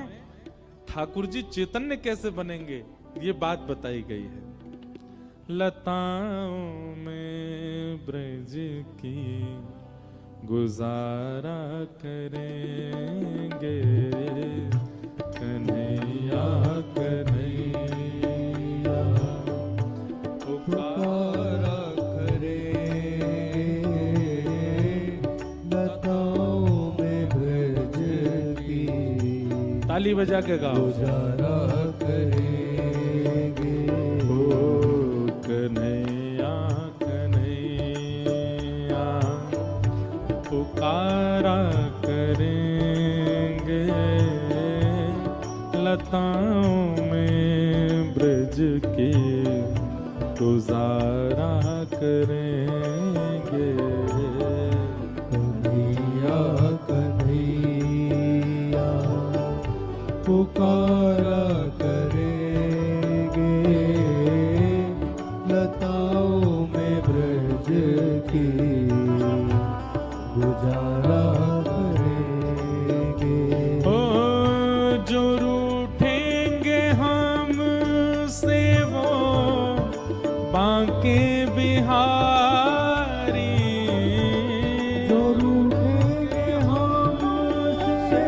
ठाकुर जी चैतन्य कैसे बनेंगे ये बात बताई गई है। लताओं में ब्रज की गुजारा करेंगे, ताली बजा के गाओ। गुजारा करेंगे ओ कन्हैया कन्हैया पुकारा करेंगे, लताओं में ब्रज के गुजारा करेंगे। कन्हैया कन्हैया पुकारा करेंगे, लताओं में ब्रज की गुजारा करेंगे। ओ जो रूठेंगे हमसे वो बांके बिहारी, जो रूठेंगे हमसे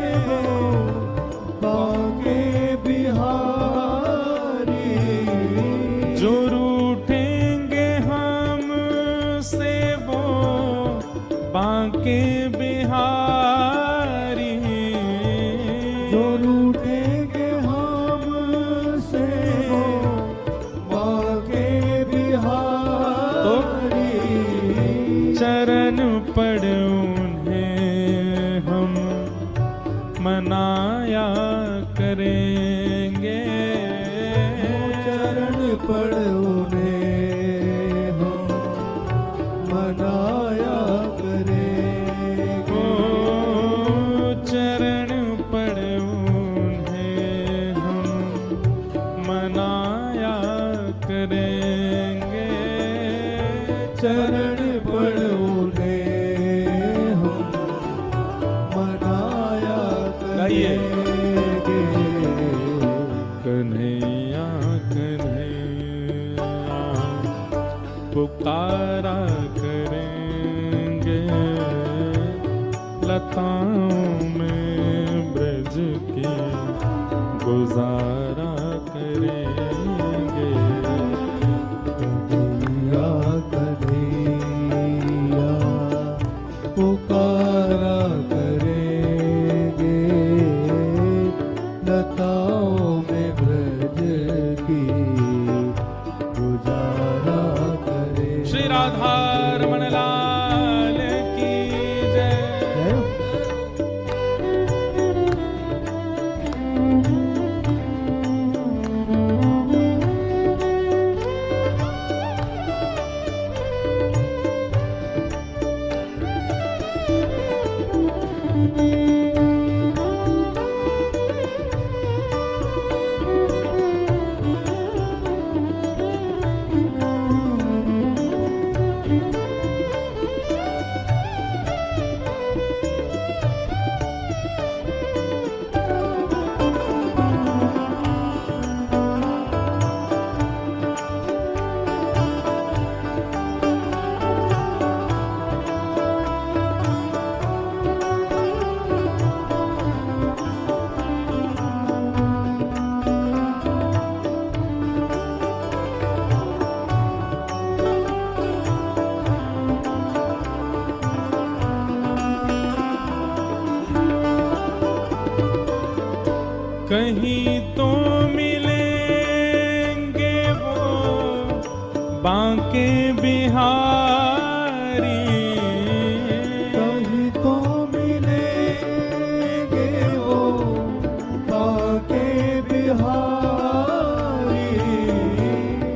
बांके बिहारी, जो रूठेंगे हमसे वो बांके बिहारी, जो रूठेंगे हमसे बांके बिहारी, चरण पड़ उन्हें हम मनाया करेंगे। चरण पड़ उन्हें हम मनाया करेंगे। ओ चरण पड़ उन्हें हम मनाया करेंगे। चरण पड़ उन्हें हम मनाया गाइए। करेंगे। कन्हैया कन्हैया पुकारा करेंगे, लताओं में ब्रज की गुजारा करेंगे। कन्हैया कन्हैया पुकारा करेंगे, लताओं में ब्रज की गुजारा करेंगे। श्री राधा रमण लाल की जय। कहीं तो मिलेंगे वो बांके बिहारी, कहीं तो मिलेंगे वो बांके बिहारी,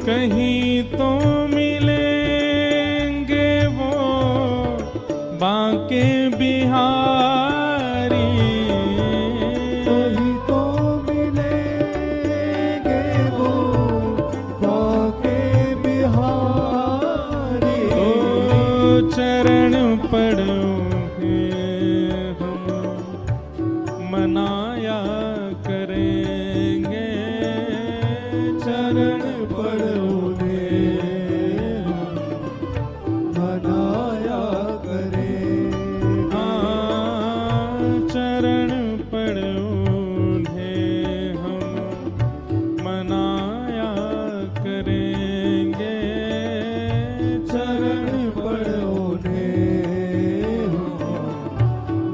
कहीं तो मिलेंगे वो बांके बिहारी, कहीं तो मिलेंगे वो बांके बिहारी। ओ चरण पड़ो हम मनाया करेंगे। चरण पड़ोगे मनाया करेंगे। हाँ चरण पड़ो हम मनाया करेंगे। चरण पड़ोगे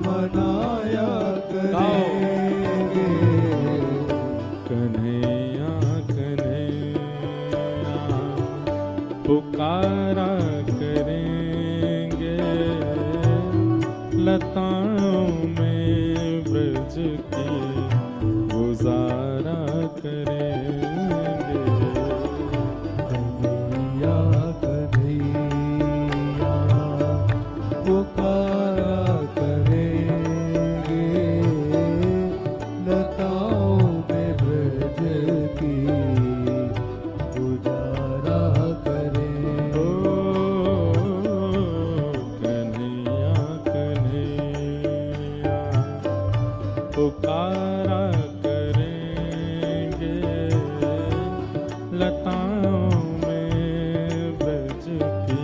मनाया करेंगे। करेंगे लताओं में ब्रज की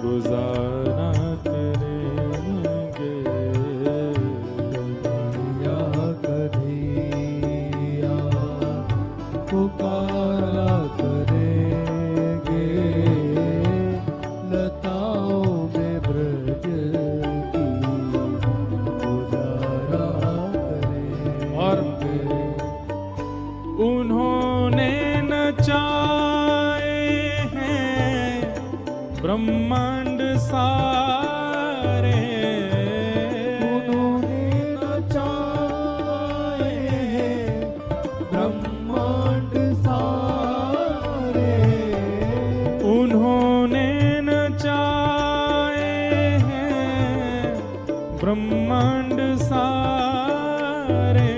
गुजारा करेंगे। या कन्हैया पुकारा करेंगे लताओं में ब्रज की गुजारा करेंगे। और उन्होंने नचाए हैं ब्रह्मांड सारे, उन्होंने नचाए हैं ब्रह्मांड सारे, उन्होंने नचाए हैं ब्रह्मांड सारे,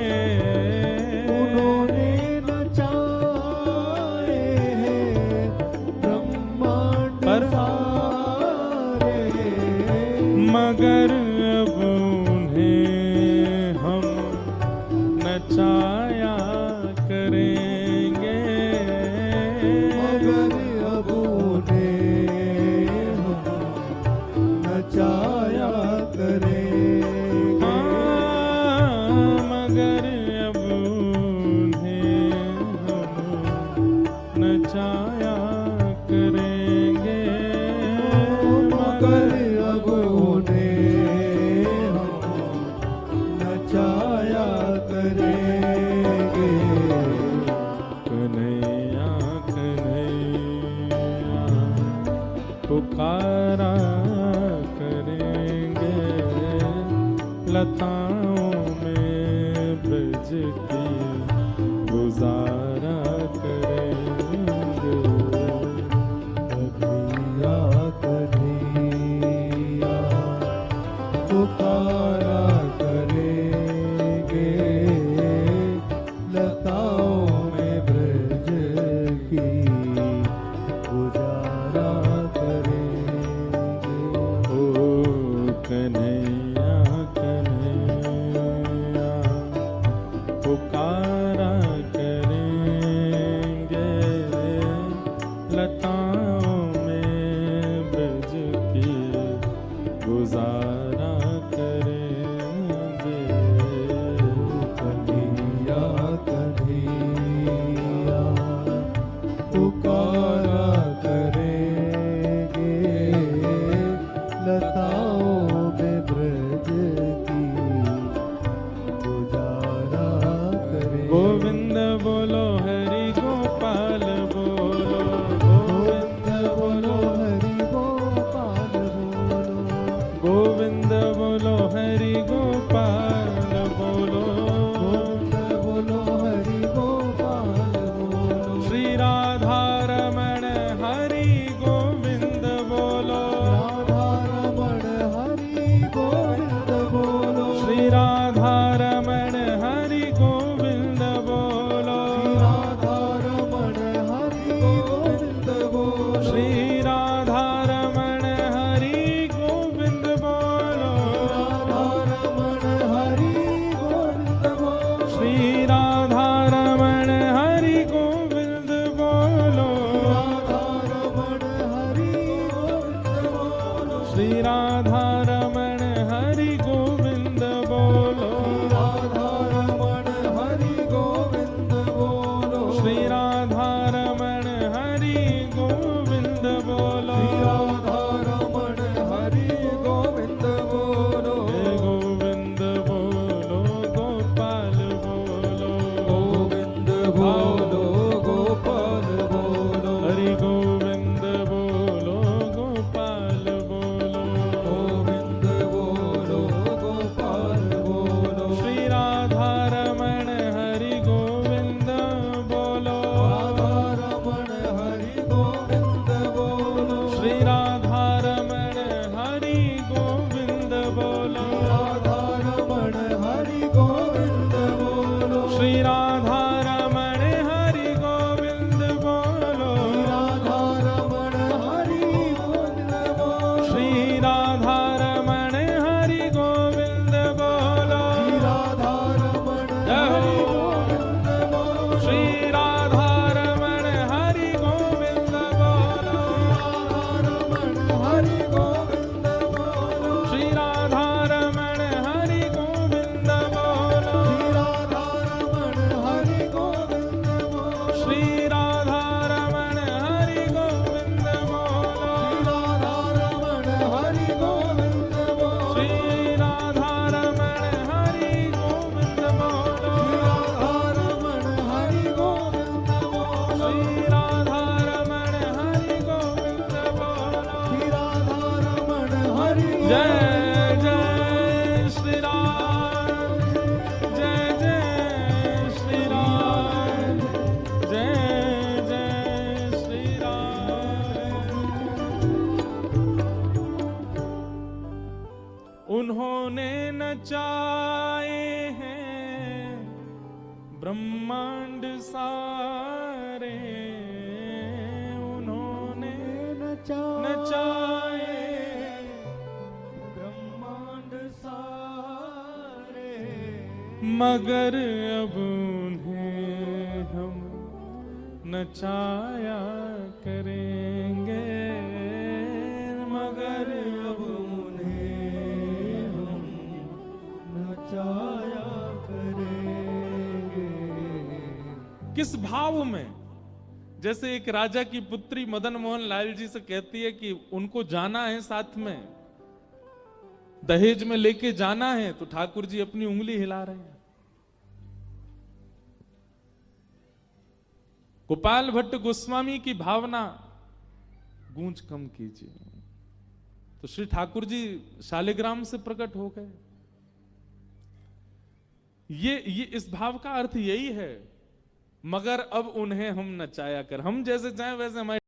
उन्होंने नचाए हैं ब्रह्मांड पर सारे, मगर अब उन्हें हम नचाया करेंगे। मगर अब उन्हें हम नचाया करेंगे। हाँ, मगर अब उन्हें हम नचाया करेंगे। मगर अब उन्हें हम नचाया करेंगे। कन्हैया कन्हैया पुकारा करेंगे लताओं में ब्रज की गुजारा करेंगे। कन्हैया कन्हैया पुकारा करेंगे लताओं में ब्रज की गुजारा करेंगे। ओ कन्हैया कन्हैया पुकारा करेंगे लताओं में ब्रज की गुजारा करेंगे। कन्हैया कन्हैया पुकारा करेंगे लताओं में ब्रज की गुजारा करेंगे। गोविंद बोलो हरि गोपाल बोलो, गोविंद बोलो हरि गोपाल बोलो, गोविंद बोलो हरि गोपाल बोलो, गोविंद बोलो हरि गोपाल बोलो। श्री राधा रमण हरि गोविंद बोलो, राधा रमण हरि गोविंद बोलो, श्री राधा रमण हरि गोविंद बोलो, राधा रमण हरि गोविंद बोलो, श्री राधा रमण हरि गोविंद बोलो, राधा रमण हरि गोविंद बोलो, श्री राधा रमण हरि गोविंद बोलो, राधा रमण हरि गोविंद बोलो, श्री राधा रमण हरि गोविंद बोलो, राधा रमण हरि गोविंद बोलो, श्री राधा रमण हरि गोविंद बोलो, राधा रमण हरि गोविंद बोलो। हे गोविंद बोलो गोपाल बोलो, गोविंद बोलो गोपाल बोलो, हरि गोविंद बोलो गोपाल बोलो, गोविंद बोलो गोपाल बोलो, श्री राधा रमण हरि गोविंद बोलो, राधा रमण हरि गोविंद बोलो, श्री राधा रमण हरि गोविंद बोलो, राधा रमण हरि गोविंद बोलो, श्री राधा रमण ब्रह्मांड सारे उन्होंने नचाए, ब्रह्मांड सारे मगर अब उन्हें हम नचाया करेंगे, मगर अब उन्हें हम नचाया करेंगे। किस भाव में? जैसे एक राजा की पुत्री मदन मोहन लाल जी से कहती है कि उनको जाना है साथ में, दहेज में लेके जाना है, तो ठाकुर जी अपनी उंगली हिला रहे हैं। गोपाल भट्ट गोस्वामी की भावना गूंज कम कीजिए, तो श्री ठाकुर जी शालिग्राम से प्रकट हो गए। ये इस भाव का अर्थ यही है, मगर अब उन्हें हम नचाया कर। हम जैसे चाहें वैसे हमारे